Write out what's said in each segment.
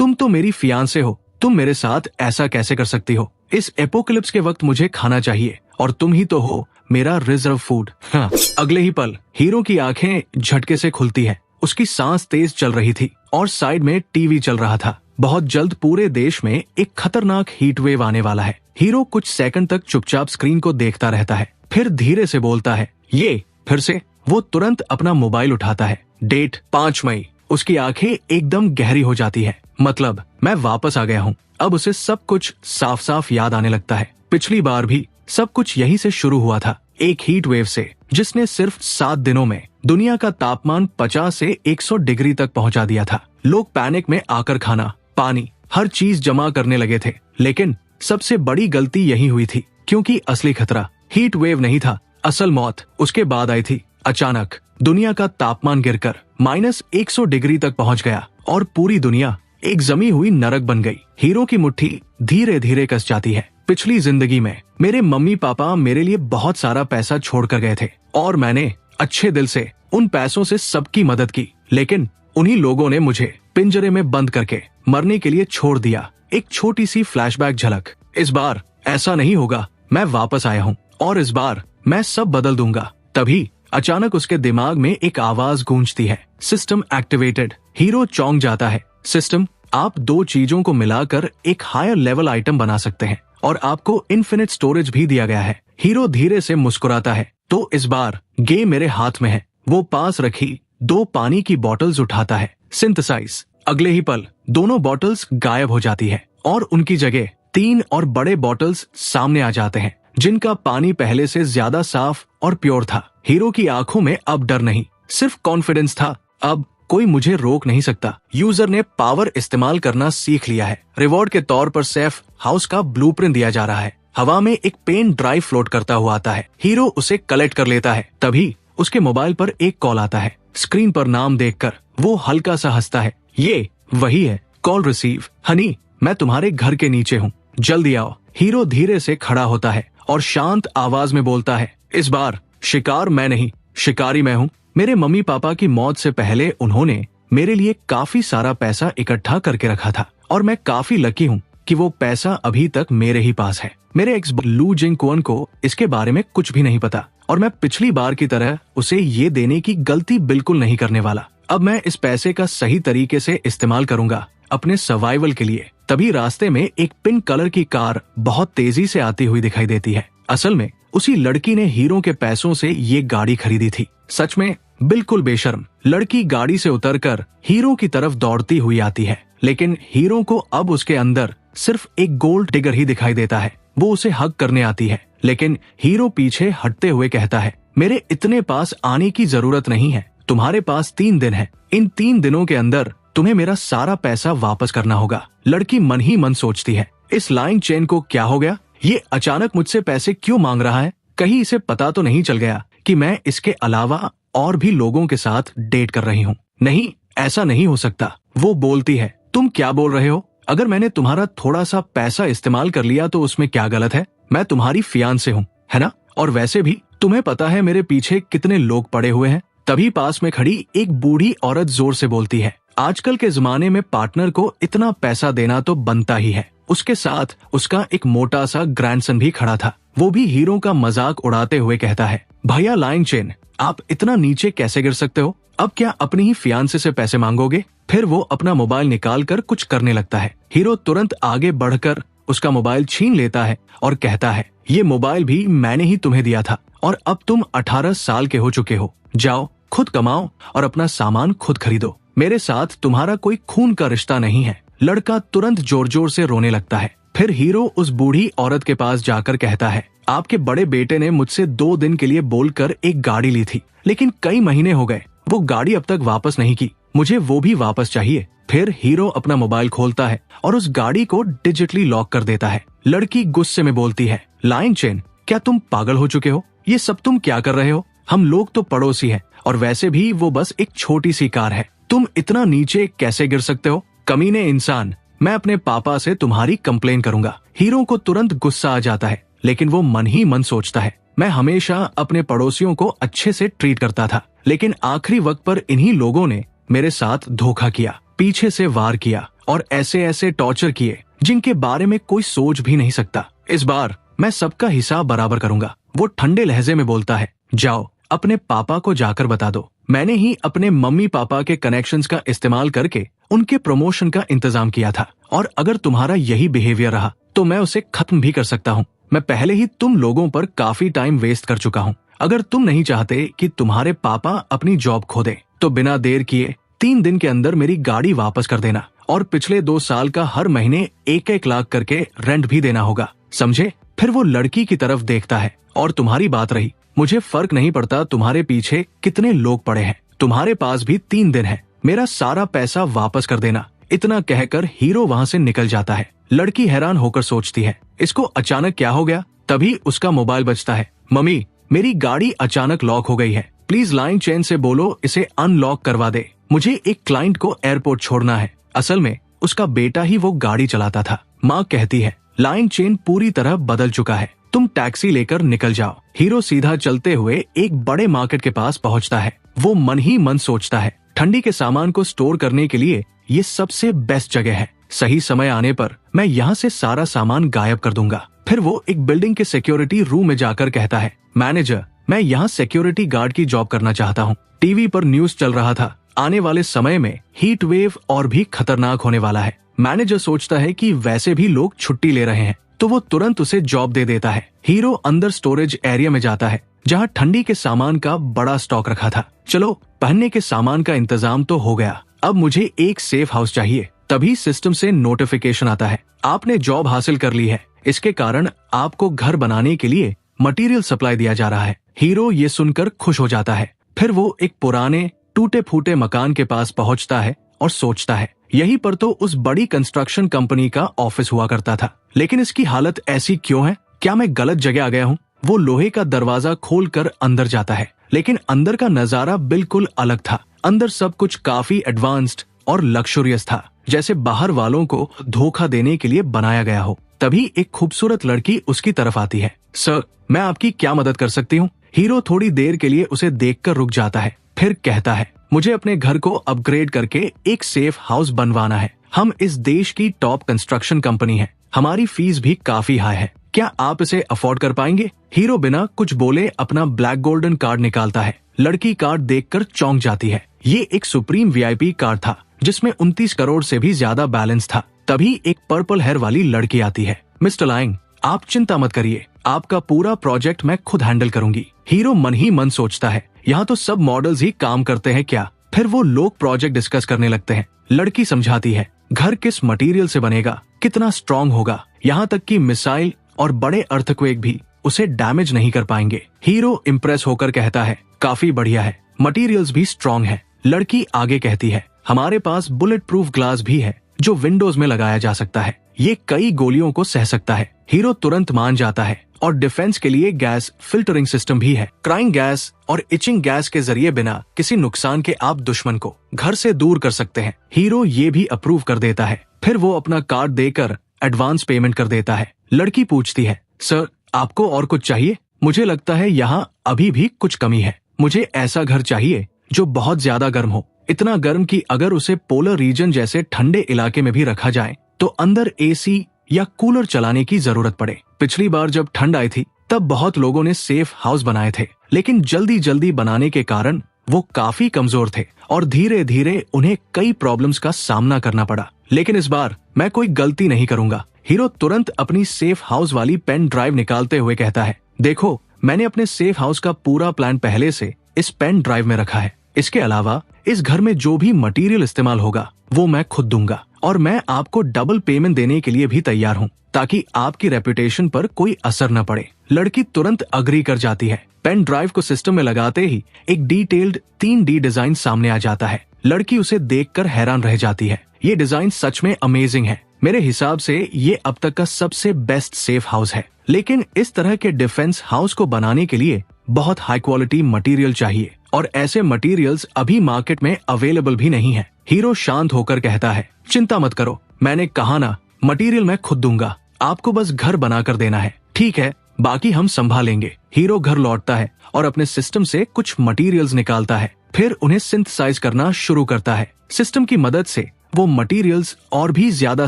तुम तो मेरी फियांसे हो, तुम मेरे साथ ऐसा कैसे कर सकती हो? इस एपोकलिप्स के वक्त मुझे खाना चाहिए और तुम ही तो हो मेरा रिजर्व फूड। हाँ। अगले ही पल हीरो की आंखें झटके से खुलती है। उसकी सांस तेज चल रही थी और साइड में टीवी चल रहा था। बहुत जल्द पूरे देश में एक खतरनाक हीट वेव आने वाला है। हीरो कुछ सेकंड तक चुपचाप स्क्रीन को देखता रहता है, फिर धीरे से बोलता है, ये फिर से। वो तुरंत अपना मोबाइल उठाता है। डेट 5 मई। उसकी आंखें एकदम गहरी हो जाती है। मतलब मैं वापस आ गया हूँ। अब उसे सब कुछ साफ साफ याद आने लगता है। पिछली बार भी सब कुछ यहीं से शुरू हुआ था, एक हीट वेव से, जिसने सिर्फ 7 दिनों में दुनिया का तापमान 50 से 100 डिग्री तक पहुंचा दिया था। लोग पैनिक में आकर खाना, पानी, हर चीज जमा करने लगे थे। लेकिन सबसे बड़ी गलती यही हुई थी, क्योंकि असली खतरा हीट वेव नहीं था, असल मौत उसके बाद आई थी। अचानक दुनिया का तापमान गिरकर -100 डिग्री तक पहुंच गया और पूरी दुनिया एक जमी हुई नरक बन गई। हीरो की मुट्ठी धीरे धीरे कस जाती है। पिछली जिंदगी में मेरे मम्मी पापा मेरे लिए बहुत सारा पैसा छोड़ कर गए थे और मैंने अच्छे दिल से उन पैसों से सबकी मदद की, लेकिन उन्हीं लोगों ने मुझे पिंजरे में बंद करके मरने के लिए छोड़ दिया। एक छोटी सी फ्लैशबैक झलक। इस बार ऐसा नहीं होगा, मैं वापस आया हूँ और इस बार मैं सब बदल दूंगा। तभी अचानक उसके दिमाग में एक आवाज गूंजती है, सिस्टम एक्टिवेटेड। हीरो चौंक जाता है। सिस्टम, आप 2 चीजों को मिलाकर एक हायर लेवल आइटम बना सकते हैं और आपको इन्फिनिट स्टोरेज भी दिया गया है। हीरो धीरे से मुस्कुराता है। तो इस बार गेम मेरे हाथ में है। वो पास रखी 2 पानी की बॉटल्स उठाता है। सिंथेसाइज। अगले ही पल दोनों बॉटल्स गायब हो जाती है और उनकी जगह 3 और बड़े बॉटल्स सामने आ जाते हैं, जिनका पानी पहले से ज्यादा साफ और प्योर था। हीरो की आंखों में अब डर नहीं, सिर्फ कॉन्फिडेंस था। अब कोई मुझे रोक नहीं सकता। यूजर ने पावर इस्तेमाल करना सीख लिया है। रिवॉर्ड के तौर पर सेफ हाउस का ब्लूप्रिंट दिया जा रहा है। हवा में एक पेन ड्राइव फ्लोट करता हुआ आता है। हीरो उसे कलेक्ट कर लेता है। तभी उसके मोबाइल पर एक कॉल आता है। स्क्रीन पर नाम देखकर वो हल्का सा हंसता है। ये वही है। Call receive. हनी, मैं तुम्हारे घर के नीचे हूँ, जल्दी आओ। हीरो धीरे से खड़ा होता है और शांत आवाज में बोलता है, इस बार शिकार मैं नहीं, शिकारी मैं हूँ। मेरे मम्मी पापा की मौत से पहले उन्होंने मेरे लिए काफी सारा पैसा इकट्ठा करके रखा था और मैं काफी लकी हूँ कि वो पैसा अभी तक मेरे ही पास है। मेरे एक्स लू जिंगकुआन को इसके बारे में कुछ भी नहीं पता और मैं पिछली बार की तरह उसे ये देने की गलती बिल्कुल नहीं करने वाला। अब मैं इस पैसे का सही तरीके से इस्तेमाल करूंगा अपने सर्वाइवल के लिए। तभी रास्ते में एक पिंक कलर की कार बहुत तेजी से आती हुई दिखाई देती है। असल में उसी लड़की ने हीरो के पैसों से ये गाड़ी खरीदी थी। सच में बिल्कुल बेशर्म। लड़की गाड़ी से उतरकर हीरो की तरफ दौड़ती हुई आती है, लेकिन हीरो को अब उसके अंदर सिर्फ एक गोल्ड डिगर ही दिखाई देता है। वो उसे हग करने आती है, लेकिन हीरो पीछे हटते हुए कहता है, मेरे इतने पास आने की जरूरत नहीं है। तुम्हारे पास 3 दिन है। इन 3 दिनों के अंदर तुम्हें मेरा सारा पैसा वापस करना होगा। लड़की मन ही मन सोचती है, इस लाइन चेन को क्या हो गया? ये अचानक मुझसे पैसे क्यों मांग रहा है? कहीं इसे पता तो नहीं चल गया कि मैं इसके अलावा और भी लोगों के साथ डेट कर रही हूँ? नहीं, ऐसा नहीं हो सकता। वो बोलती है, तुम क्या बोल रहे हो? अगर मैंने तुम्हारा थोड़ा सा पैसा इस्तेमाल कर लिया तो उसमें क्या गलत है? मैं तुम्हारी फियांसे हूँ, है ना? और वैसे भी तुम्हें पता है मेरे पीछे कितने लोग पड़े हुए हैं। तभी पास में खड़ी एक बूढ़ी औरत जोर से बोलती है, आजकल के जमाने में पार्टनर को इतना पैसा देना तो बनता ही है। उसके साथ उसका एक मोटा सा ग्रैंडसन भी खड़ा था। वो भी हीरो का मजाक उड़ाते हुए कहता है, भैया लाइन चेन, आप इतना नीचे कैसे गिर सकते हो? अब क्या अपनी ही फियांसे से पैसे मांगोगे? फिर वो अपना मोबाइल निकाल कर कुछ करने लगता है। हीरो तुरंत आगे बढ़कर उसका मोबाइल छीन लेता है और कहता है, ये मोबाइल भी मैंने ही तुम्हें दिया था और अब तुम 18 साल के हो चुके हो। जाओ, खुद कमाओ और अपना सामान खुद खरीदो। मेरे साथ तुम्हारा कोई खून का रिश्ता नहीं है। लड़का तुरंत जोर जोर से रोने लगता है। फिर हीरो उस बूढ़ी औरत के पास जाकर कहता है, आपके बड़े बेटे ने मुझसे 2 दिन के लिए बोलकर एक गाड़ी ली थी, लेकिन कई महीने हो गए, वो गाड़ी अब तक वापस नहीं की। मुझे वो भी वापस चाहिए। फिर हीरो अपना मोबाइल खोलता है और उस गाड़ी को डिजिटली लॉक कर देता है। लड़की गुस्से में बोलती है, लाइन चेन, क्या तुम पागल हो चुके हो? ये सब तुम क्या कर रहे हो? हम लोग तो पड़ोसी हैं और वैसे भी वो बस एक छोटी सी कार है। तुम इतना नीचे कैसे गिर सकते हो? कमीने इंसान, मैं अपने पापा से तुम्हारी कंप्लेन करूंगा। हीरो को तुरंत गुस्सा आ जाता है, लेकिन वो मन ही मन सोचता है, मैं हमेशा अपने पड़ोसियों को अच्छे से ट्रीट करता था, लेकिन आखिरी वक्त पर इन्हीं लोगों ने मेरे साथ धोखा किया, पीछे से वार किया और ऐसे ऐसे टॉर्चर किए जिनके बारे में कोई सोच भी नहीं सकता। इस बार मैं सबका हिसाब बराबर करूंगा। वो ठंडे लहजे में बोलता है, जाओ अपने पापा को जाकर बता दो, मैंने ही अपने मम्मी पापा के कनेक्शंस का इस्तेमाल करके उनके प्रमोशन का इंतजाम किया था, और अगर तुम्हारा यही बिहेवियर रहा तो मैं उसे खत्म भी कर सकता हूँ। मैं पहले ही तुम लोगों पर काफी टाइम वेस्ट कर चुका हूँ। अगर तुम नहीं चाहते कि तुम्हारे पापा अपनी जॉब खो दे तो बिना देर किए 3 दिन के अंदर मेरी गाड़ी वापस कर देना, और पिछले 2 साल का हर महीने 1-1 लाख करके रेंट भी देना होगा, समझे? फिर वो लड़की की तरफ देखता है, और तुम्हारी बात रही, मुझे फर्क नहीं पड़ता तुम्हारे पीछे कितने लोग पड़े हैं, तुम्हारे पास भी 3 दिन है, मेरा सारा पैसा वापस कर देना। इतना कहकर हीरो वहाँ से निकल जाता है। लड़की हैरान होकर सोचती है, इसको अचानक क्या हो गया? तभी उसका मोबाइल बजता है। मम्मी, मेरी गाड़ी अचानक लॉक हो गई है, प्लीज लाइन चेन से बोलो इसे अनलॉक करवा दे, मुझे एक क्लाइंट को एयरपोर्ट छोड़ना है। असल में उसका बेटा ही वो गाड़ी चलाता था। माँ कहती है, लाइन चेन पूरी तरह बदल चुका है, तुम टैक्सी लेकर निकल जाओ। हीरो सीधा चलते हुए एक बड़े मार्केट के पास पहुँचता है। वो मन ही मन सोचता है, ठंडी के सामान को स्टोर करने के लिए ये सबसे बेस्ट जगह है, सही समय आने पर मैं यहाँ से सारा सामान गायब कर दूंगा। फिर वो एक बिल्डिंग के सिक्योरिटी रूम में जाकर कहता है, मैनेजर, मैं यहाँ सिक्योरिटी गार्ड की जॉब करना चाहता हूँ। टीवी पर न्यूज चल रहा था, आने वाले समय में हीट वेव और भी खतरनाक होने वाला है। मैनेजर सोचता है कि वैसे भी लोग छुट्टी ले रहे हैं, तो वो तुरंत उसे जॉब दे देता है। हीरो अंदर स्टोरेज एरिया में जाता है, जहाँ ठंडी के सामान का बड़ा स्टॉक रखा था। चलो, पहनने के सामान का इंतजाम तो हो गया, अब मुझे एक सेफ हाउस चाहिए। तभी सिस्टम से नोटिफिकेशन आता है, आपने जॉब हासिल कर ली है, इसके कारण आपको घर बनाने के लिए मटेरियल सप्लाई दिया जा रहा है। हीरो ये सुनकर खुश हो जाता है। फिर वो एक पुराने टूटे फूटे मकान के पास पहुंचता है और सोचता है, यहीं पर तो उस बड़ी कंस्ट्रक्शन कंपनी का ऑफिस हुआ करता था, लेकिन इसकी हालत ऐसी क्यों है? क्या मैं गलत जगह आ गया हूँ? वो लोहे का दरवाजा खोलकर अंदर जाता है, लेकिन अंदर का नजारा बिल्कुल अलग था। अंदर सब कुछ काफी एडवांस्ड और लग्जरियस था, जैसे बाहर वालों को धोखा देने के लिए बनाया गया हो। तभी एक खूबसूरत लड़की उसकी तरफ आती है। सर, मैं आपकी क्या मदद कर सकती हूँ? हीरो थोड़ी देर के लिए उसे देखकर रुक जाता है, फिर कहता है, मुझे अपने घर को अपग्रेड करके एक सेफ हाउस बनवाना है। हम इस देश की टॉप कंस्ट्रक्शन कंपनी है, हमारी फीस भी काफी हाई है, क्या आप इसे अफोर्ड कर पाएंगे? हीरो बिना कुछ बोले अपना ब्लैक गोल्डन कार्ड निकालता है। लड़की कार्ड देखकर चौंक जाती है। ये एक सुप्रीम वीआईपी कार्ड था, जिसमें 29 करोड़ से भी ज्यादा बैलेंस था। तभी एक पर्पल हेयर वाली लड़की आती है। मिस्टर लाइंग, आप चिंता मत करिए, आपका पूरा प्रोजेक्ट मैं खुद हैंडल करूंगी। हीरो मन ही मन सोचता है, यहाँ तो सब मॉडल्स ही काम करते हैं क्या? फिर वो लोग प्रोजेक्ट डिस्कस करने लगते हैं। लड़की समझाती है, घर किस मटेरियल से बनेगा, कितना स्ट्रॉन्ग होगा, यहाँ तक कि मिसाइल और बड़े अर्थक्वेक भी उसे डैमेज नहीं कर पाएंगे। हीरो इम्प्रेस होकर कहता है, काफी बढ़िया है, मटेरियल्स भी स्ट्रॉन्ग है। लड़की आगे कहती है, हमारे पास बुलेट प्रूफ ग्लास भी है, जो विंडोज में लगाया जा सकता है, ये कई गोलियों को सह सकता है। हीरो तुरंत मान जाता है, और डिफेंस के लिए गैस फिल्टरिंग सिस्टम भी है। क्राइंग गैस और इचिंग गैस के जरिए बिना किसी नुकसान के आप दुश्मन को घर से दूर कर सकते हैं। हीरो ये भी अप्रूव कर देता है। फिर वो अपना कार्ड देकर एडवांस पेमेंट कर देता है। लड़की पूछती है, सर, आपको और कुछ चाहिए? मुझे लगता है यहाँ अभी भी कुछ कमी है। मुझे ऐसा घर चाहिए जो बहुत ज्यादा गर्म हो, इतना गर्म कि अगर उसे पोलर रीजन जैसे ठंडे इलाके में भी रखा जाए तो अंदर एसी या कूलर चलाने की जरूरत पड़े। पिछली बार जब ठंड आई थी तब बहुत लोगों ने सेफ हाउस बनाए थे, लेकिन जल्दी जल्दी बनाने के कारण वो काफी कमजोर थे और धीरे धीरे उन्हें कई प्रॉब्लम्स का सामना करना पड़ा। लेकिन इस बार मैं कोई गलती नहीं करूंगा। हीरो तुरंत अपनी सेफ हाउस वाली पेन ड्राइव निकालते हुए कहता है, देखो, मैंने अपने सेफ हाउस का पूरा प्लान पहले से इस पेन ड्राइव में रखा है। इसके अलावा इस घर में जो भी मटेरियल इस्तेमाल होगा वो मैं खुद दूंगा, और मैं आपको डबल पेमेंट देने के लिए भी तैयार हूँ, ताकि आपकी रेपुटेशन पर कोई असर न पड़े। लड़की तुरंत अग्री कर जाती है। पेन ड्राइव को सिस्टम में लगाते ही एक डिटेल्ड 3D डिजाइन सामने आ जाता है। लड़की उसे देखकर हैरान रह जाती है। ये डिजाइन सच में अमेजिंग है। मेरे हिसाब से ये अब तक का सबसे बेस्ट सेफ हाउस है, लेकिन इस तरह के डिफेंस हाउस को बनाने के लिए बहुत हाई क्वालिटी मटेरियल चाहिए, और ऐसे मटेरियल्स अभी मार्केट में अवेलेबल भी नहीं है। हीरो शांत होकर कहता है, चिंता मत करो, मैंने कहा ना, मटेरियल मैं खुद दूंगा, आपको बस घर बना कर देना है। ठीक है, बाकी हम संभालेंगे। हीरो घर लौटता है और अपने सिस्टम से कुछ मटेरियल्स निकालता है, फिर उन्हें सिंथेसाइज करना शुरू करता है। सिस्टम की मदद से वो मटेरियल्स और भी ज्यादा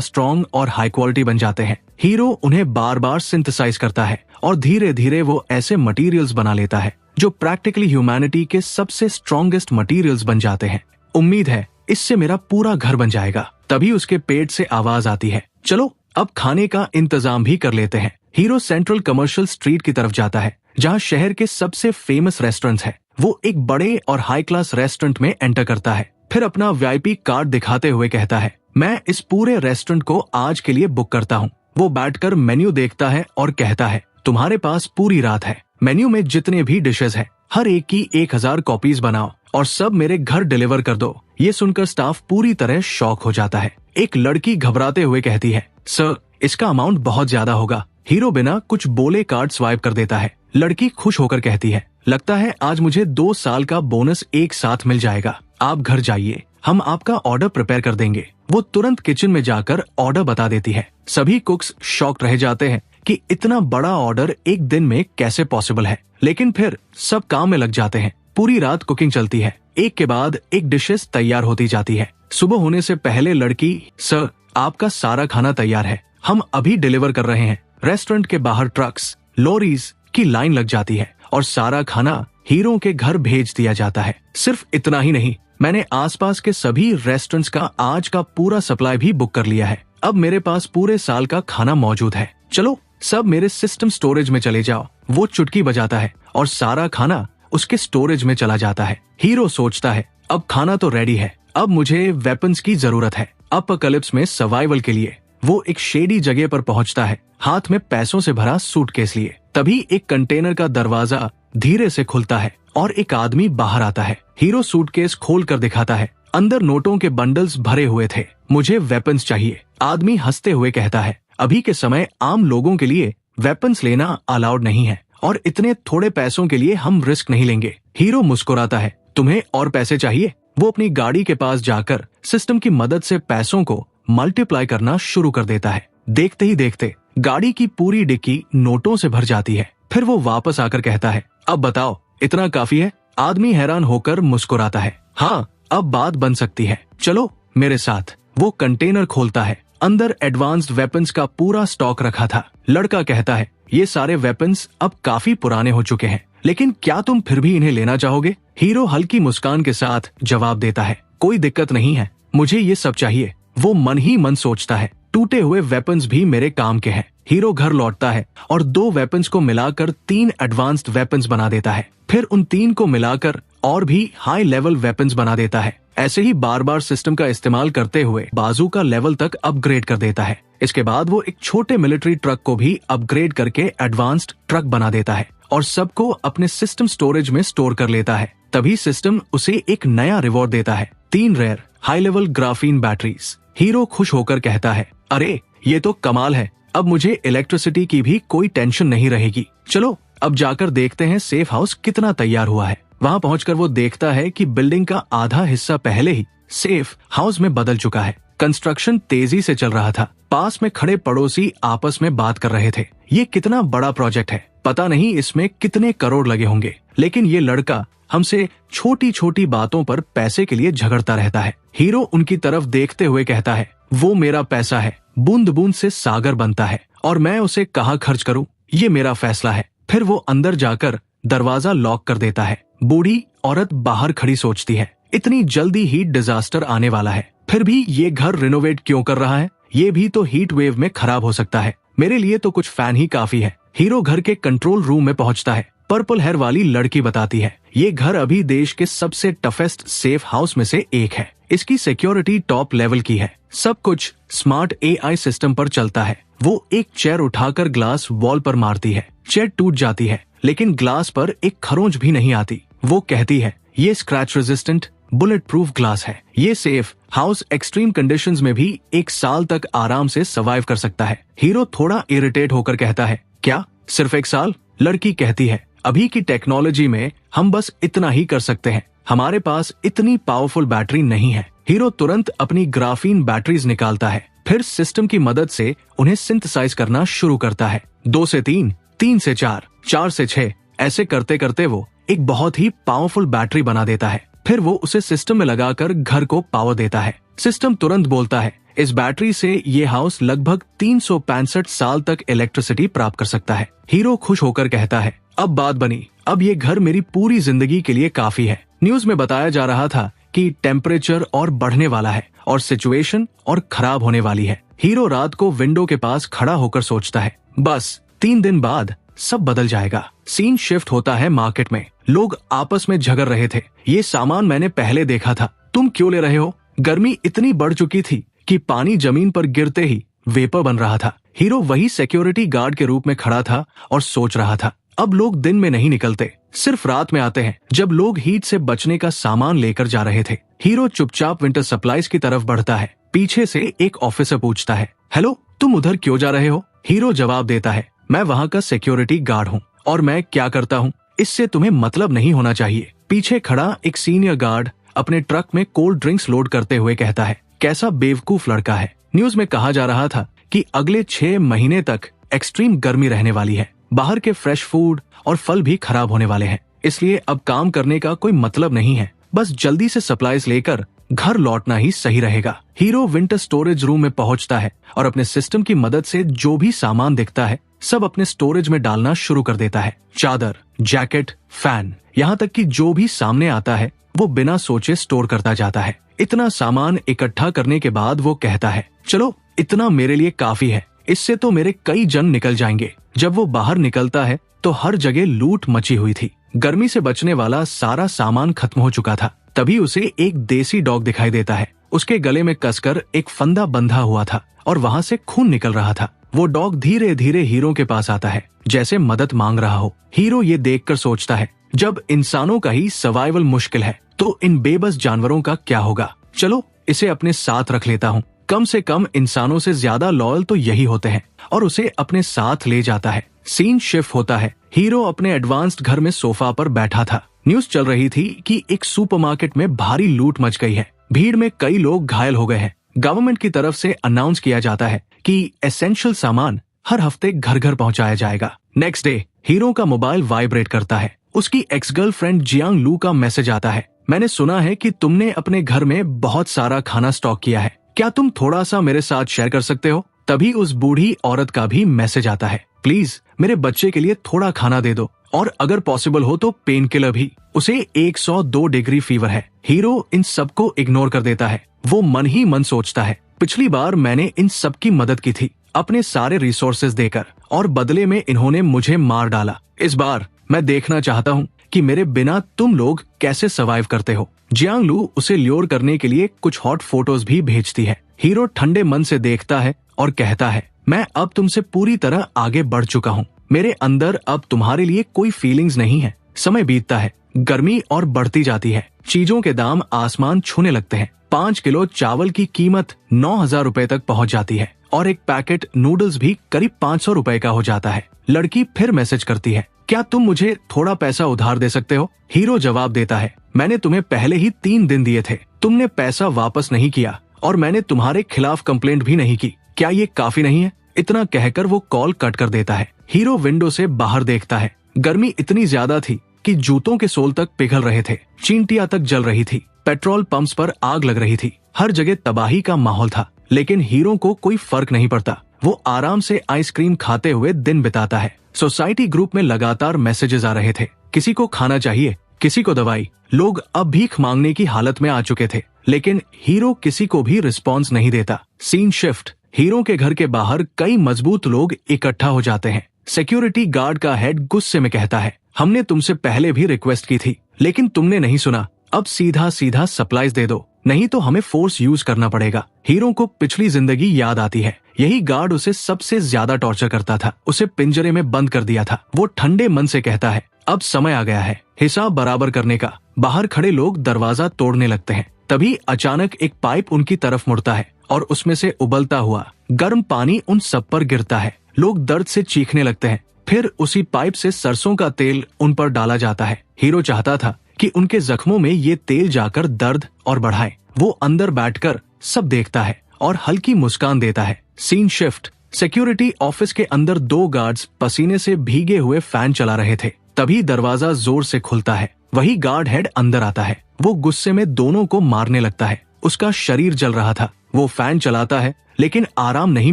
स्ट्रॉन्ग और हाई क्वालिटी बन जाते हैं। हीरो उन्हें बार बार सिंथेसाइज करता है और धीरे धीरे वो ऐसे मटेरियल्स बना लेता है जो प्रैक्टिकली ह्यूमैनिटी के सबसे स्ट्रॉन्गेस्ट मटेरियल्स बन जाते हैं। उम्मीद है इससे मेरा पूरा घर बन जाएगा। तभी उसके पेट से आवाज आती है, चलो अब खाने का इंतजाम भी कर लेते हैं। हीरो सेंट्रल कमर्शियल स्ट्रीट की तरफ जाता है जहाँ शहर के सबसे फेमस रेस्टोरेंट्स हैं। वो एक बड़े और हाई क्लास रेस्टोरेंट में एंटर करता है, फिर अपना वीआईपी कार्ड दिखाते हुए कहता है, मैं इस पूरे रेस्टोरेंट को आज के लिए बुक करता हूँ। वो बैठकर मेन्यू देखता है और कहता है, तुम्हारे पास पूरी रात है। मेन्यू में जितने भी डिशेस हैं, हर एक की 1000 कॉपीज बनाओ और सब मेरे घर डिलीवर कर दो। ये सुनकर स्टाफ पूरी तरह शॉक हो जाता है। एक लड़की घबराते हुए कहती है, सर इसका अमाउंट बहुत ज्यादा होगा। हीरो बिना कुछ बोले कार्ड स्वाइप कर देता है। लड़की खुश होकर कहती है, लगता है आज मुझे 2 साल का बोनस एक साथ मिल जाएगा। आप घर जाइए, हम आपका ऑर्डर प्रिपेयर कर देंगे। वो तुरंत किचन में जाकर ऑर्डर बता देती है। सभी कुक्स शॉक्ड रह जाते हैं कि इतना बड़ा ऑर्डर एक दिन में कैसे पॉसिबल है, लेकिन फिर सब काम में लग जाते हैं। पूरी रात कुकिंग चलती है, एक के बाद एक डिशेस तैयार होती जाती है। सुबह होने से पहले लड़की, सर आपका सारा खाना तैयार है, हम अभी डिलीवर कर रहे हैं। रेस्टोरेंट के बाहर ट्रक्स, लॉरीज की लाइन लग जाती है और सारा खाना हीरो के घर भेज दिया जाता है। सिर्फ इतना ही नहीं, मैंने आसपास के सभी रेस्टोरेंट्स का आज का पूरा सप्लाई भी बुक कर लिया है। अब मेरे पास पूरे साल का खाना मौजूद है। चलो सब मेरे सिस्टम स्टोरेज में चले जाओ। वो चुटकी बजाता है और सारा खाना उसके स्टोरेज में चला जाता है। हीरो सोचता है, अब खाना तो रेडी है, अब मुझे वेपन्स की जरूरत है अपोकलिप्स में सर्वाइवल के लिए। वो एक शेडी जगह पर पहुंचता है, हाथ में पैसों से भरा सूटकेस लिए। तभी एक कंटेनर का दरवाजा धीरे से खुलता है और एक आदमी बाहर आता है। हीरो सूटकेस खोल कर दिखाता है, अंदर नोटों के बंडल्स भरे हुए थे। मुझे वेपन्स चाहिए। आदमी हंसते हुए कहता है, अभी के समय आम लोगों के लिए वेपन्स लेना अलाउड नहीं है और इतने थोड़े पैसों के लिए हम रिस्क नहीं लेंगे। हीरो मुस्कुराता है, तुम्हें और पैसे चाहिए? वो अपनी गाड़ी के पास जाकर सिस्टम की मदद से पैसों को मल्टीप्लाई करना शुरू कर देता है। देखते ही देखते गाड़ी की पूरी डिक्की नोटों से भर जाती है। फिर वो वापस आकर कहता है, अब बताओ इतना काफी है? आदमी हैरान होकर मुस्कुराता है, हाँ अब बात बन सकती है, चलो मेरे साथ। वो कंटेनर खोलता है, अंदर एडवांस्ड वेपन्स का पूरा स्टॉक रखा था। लड़का कहता है, ये सारे वेपन्स अब काफी पुराने हो चुके हैं, लेकिन क्या तुम फिर भी इन्हें लेना चाहोगे? हीरो हल्की मुस्कान के साथ जवाब देता है, कोई दिक्कत नहीं है, मुझे ये सब चाहिए। वो मन ही मन सोचता है, टूटे हुए वेपन्स भी मेरे काम के हैं। हीरो घर लौटता है और 2 वेपन्स को मिलाकर 3 एडवांस्ड वेपन्स बना देता है। फिर उन 3 को मिलाकर और भी हाई लेवल वेपन्स बना देता है। ऐसे ही बार बार सिस्टम का इस्तेमाल करते हुए बाजू का लेवल तक अपग्रेड कर देता है। इसके बाद वो एक छोटे मिलिट्री ट्रक को भी अपग्रेड करके एडवांस्ड ट्रक बना देता है और सबको अपने सिस्टम स्टोरेज में स्टोर कर लेता है। तभी सिस्टम उसे एक नया रिवॉर्ड देता है, 3 rare high level graphene batteries. Hero खुश होकर कहता है, अरे ये तो कमाल है, अब मुझे इलेक्ट्रिसिटी की भी कोई टेंशन नहीं रहेगी। चलो अब जाकर देखते हैं सेफ हाउस कितना तैयार हुआ है। वहाँ पहुंचकर वो देखता है कि बिल्डिंग का आधा हिस्सा पहले ही सेफ हाउस में बदल चुका है। कंस्ट्रक्शन तेजी से चल रहा था। पास में खड़े पड़ोसी आपस में बात कर रहे थे, ये कितना बड़ा प्रोजेक्ट है, पता नहीं इसमें कितने करोड़ लगे होंगे। लेकिन ये लड़का हमसे छोटी छोटी बातों पर पैसे के लिए झगड़ता रहता है। हीरो उनकी तरफ देखते हुए कहता है, वो मेरा पैसा है, बूंद बूंद से सागर बनता है और मैं उसे कहाँ खर्च करूँ, ये मेरा फैसला है। फिर वो अंदर जाकर दरवाजा लॉक कर देता है। बूढ़ी औरत बाहर खड़ी सोचती है, इतनी जल्दी हीट डिजास्टर आने वाला है, फिर भी ये घर रिनोवेट क्यों कर रहा है? ये भी तो हीट वेव में खराब हो सकता है, मेरे लिए तो कुछ फैन ही काफी है। हीरो घर के कंट्रोल रूम में पहुंचता है। पर्पल हेयर वाली लड़की बताती है, ये घर अभी देश के सबसे टफेस्ट सेफ हाउस में से एक है। इसकी सिक्योरिटी टॉप लेवल की है, सब कुछ स्मार्ट AI सिस्टम पर चलता है। वो एक चेयर उठाकर ग्लास वॉल पर मारती है, चेयर टूट जाती है, लेकिन ग्लास पर एक खरोंच भी नहीं आती। वो कहती है, ये scratch resistant bullet proof glass है, ये सेफ हाउस एक्सट्रीम कंडीशंस में भी 1 साल तक आराम से सर्वाइव कर सकता है। हीरो थोड़ा इरिटेट होकर कहता है, क्या सिर्फ 1 साल? लड़की कहती है, अभी की टेक्नोलॉजी में हम बस इतना ही कर सकते हैं, हमारे पास इतनी पावरफुल बैटरी नहीं है। हीरो तुरंत अपनी ग्राफीन बैटरीज निकालता है, फिर सिस्टम की मदद से उन्हें सिंथेसाइज करना शुरू करता है। 2 से 3, 3 से 4, 4 से 6, ऐसे करते करते वो एक बहुत ही पावरफुल बैटरी बना देता है। फिर वो उसे सिस्टम में लगाकर घर को पावर देता है। सिस्टम तुरंत बोलता है इस बैटरी से ये हाउस लगभग 365 साल तक इलेक्ट्रिसिटी प्राप्त कर सकता है। हीरो खुश होकर कहता है अब बात बनी, अब ये घर मेरी पूरी जिंदगी के लिए काफी है। न्यूज में बताया जा रहा था कि टेम्परेचर और बढ़ने वाला है और सिचुएशन और खराब होने वाली है। हीरो रात को विंडो के पास खड़ा होकर सोचता है बस 3 दिन बाद सब बदल जाएगा। सीन शिफ्ट होता है मार्केट में। लोग आपस में झगड़ रहे थे, ये सामान मैंने पहले देखा था, तुम क्यों ले रहे हो? गर्मी इतनी बढ़ चुकी थी कि पानी जमीन पर गिरते ही वेपर बन रहा था। हीरो वही सिक्योरिटी गार्ड के रूप में खड़ा था और सोच रहा था अब लोग दिन में नहीं निकलते, सिर्फ रात में आते हैं जब लोग हीट से बचने का सामान लेकर जा रहे थे। हीरो चुपचाप विंटर सप्लाईज की तरफ बढ़ता है। पीछे से एक ऑफिसर पूछता है हेलो, तुम उधर क्यों जा रहे हो? हीरो जवाब देता है मैं वहाँ का सिक्योरिटी गार्ड हूँ और मैं क्या करता हूँ इससे तुम्हें मतलब नहीं होना चाहिए। पीछे खड़ा एक सीनियर गार्ड अपने ट्रक में कोल्ड ड्रिंक्स लोड करते हुए कहता है कैसा बेवकूफ लड़का है। न्यूज में कहा जा रहा था कि अगले 6 महीने तक एक्सट्रीम गर्मी रहने वाली है। बाहर के फ्रेश फूड और फल भी खराब होने वाले हैं, इसलिए अब काम करने का कोई मतलब नहीं है, बस जल्दी से सप्लाईज लेकर घर लौटना ही सही रहेगा। हीरो विंटर स्टोरेज रूम में पहुंचता है और अपने सिस्टम की मदद से जो भी सामान दिखता है सब अपने स्टोरेज में डालना शुरू कर देता है। चादर, जैकेट, फैन, यहाँ तक कि जो भी सामने आता है वो बिना सोचे स्टोर करता जाता है। इतना सामान इकट्ठा करने के बाद वो कहता है चलो इतना मेरे लिए काफी है, इससे तो मेरे कई जन निकल जाएंगे। जब वो बाहर निकलता है तो हर जगह लूट मची हुई थी। गर्मी से बचने वाला सारा सामान खत्म हो चुका था। तभी उसे एक देसी डॉग दिखाई देता है। उसके गले में कसकर एक फंदा बंधा हुआ था और वहाँ से खून निकल रहा था। वो डॉग धीरे धीरे हीरो के पास आता है जैसे मदद मांग रहा हो। हीरो ये देखकर सोचता है जब इंसानों का ही सर्वाइवल मुश्किल है तो इन बेबस जानवरों का क्या होगा। चलो इसे अपने साथ रख लेता हूँ, कम से कम इंसानों से ज्यादा लॉयल तो यही होते हैं, और उसे अपने साथ ले जाता है। सीन शिफ्ट होता है। हीरो अपने एडवांस्ड घर में सोफा पर बैठा था। न्यूज चल रही थी कि एक सुपरमार्केट में भारी लूट मच गई है। भीड़ में कई लोग घायल हो गए हैं। गवर्नमेंट की तरफ से अनाउंस किया जाता है कि एसेंशियल सामान हर हफ्ते घर घर पहुंचाया जाएगा। नेक्स्ट डे हीरो का मोबाइल वाइब्रेट करता है। उसकी एक्स गर्लफ्रेंड जियांग लू का मैसेज आता है मैंने सुना है कि तुमने अपने घर में बहुत सारा खाना स्टॉक किया है, क्या तुम थोड़ा सा मेरे साथ शेयर कर सकते हो? तभी उस बूढ़ी औरत का भी मैसेज आता है प्लीज मेरे बच्चे के लिए थोड़ा खाना दे दो और अगर पॉसिबल हो तो पेन किलर भी। उसे 102 डिग्री फीवर है। हीरो इन सबको इग्नोर कर देता है। वो मन ही मन सोचता है पिछली बार मैंने इन सब की मदद की थी अपने सारे रिसोर्सेज देकर और बदले में इन्होंने मुझे मार डाला। इस बार मैं देखना चाहता हूँ कि मेरे बिना तुम लोग कैसे सर्वाइव करते हो। जियांग लू उसे ल्योर करने के लिए कुछ हॉट फोटोज भी भेजती है। हीरो ठंडे मन से देखता है और कहता है मैं अब तुमसे पूरी तरह आगे बढ़ चुका हूँ। मेरे अंदर अब तुम्हारे लिए कोई फीलिंग्स नहीं है। समय बीतता है, गर्मी और बढ़ती जाती है। चीजों के दाम आसमान छूने लगते हैं। 5 किलो चावल की कीमत 9,000 रुपए तक पहुँच जाती है और एक पैकेट नूडल्स भी करीब 500 रुपए का हो जाता है। लड़की फिर मैसेज करती है क्या तुम मुझे थोड़ा पैसा उधार दे सकते हो? हीरो जवाब देता है मैंने तुम्हें पहले ही 3 दिन दिए थे, तुमने पैसा वापस नहीं किया और मैंने तुम्हारे खिलाफ कंप्लेंट भी नहीं की, क्या ये काफी नहीं है? इतना कहकर वो कॉल कट कर देता है। हीरो विंडो से बाहर देखता है। गर्मी इतनी ज्यादा थी कि जूतों के सोल तक पिघल रहे थे। चींटियां तक जल रही थी। पेट्रोल पंप्स पर आग लग रही थी। हर जगह तबाही का माहौल था, लेकिन हीरो को कोई फर्क नहीं पड़ता। वो आराम से आइसक्रीम खाते हुए दिन बिताता है। सोसाइटी ग्रुप में लगातार मैसेजेस आ रहे थे, किसी को खाना चाहिए, किसी को दवाई। लोग अब भीख मांगने की हालत में आ चुके थे, लेकिन हीरो किसी को भी रिस्पॉन्स नहीं देता। Scene shift. हीरो के घर के बाहर कई मजबूत लोग इकट्ठा हो जाते हैं। सिक्योरिटी गार्ड का हेड गुस्से में कहता है हमने तुमसे पहले भी रिक्वेस्ट की थी, लेकिन तुमने नहीं सुना। अब सीधा सीधा सप्लाईज दे दो, नहीं तो हमें फोर्स यूज करना पड़ेगा। हीरो को पिछली जिंदगी याद आती है। यही गार्ड उसे सबसे ज्यादा टॉर्चर करता था। उसे पिंजरे में बंद कर दिया था। वो ठंडे मन से कहता है अब समय आ गया है हिसाब बराबर करने का। बाहर खड़े लोग दरवाजा तोड़ने लगते हैं। तभी अचानक एक पाइप उनकी तरफ मुड़ता है और उसमें से उबलता हुआ गर्म पानी उन सब पर गिरता है। लोग दर्द से चीखने लगते हैं। फिर उसी पाइप से सरसों का तेल उन पर डाला जाता है। हीरो चाहता था कि उनके जख्मों में ये तेल जाकर दर्द और बढ़ाए। वो अंदर बैठकर सब देखता है और हल्की मुस्कान देता है। Scene shift. सिक्योरिटी ऑफिस के अंदर 2 गार्ड्स पसीने से भीगे हुए फैन चला रहे थे। तभी दरवाजा जोर से खुलता है। वही गार्ड हेड अंदर आता है। वो गुस्से में दोनों को मारने लगता है। उसका शरीर जल रहा था। वो फैन चलाता है लेकिन आराम नहीं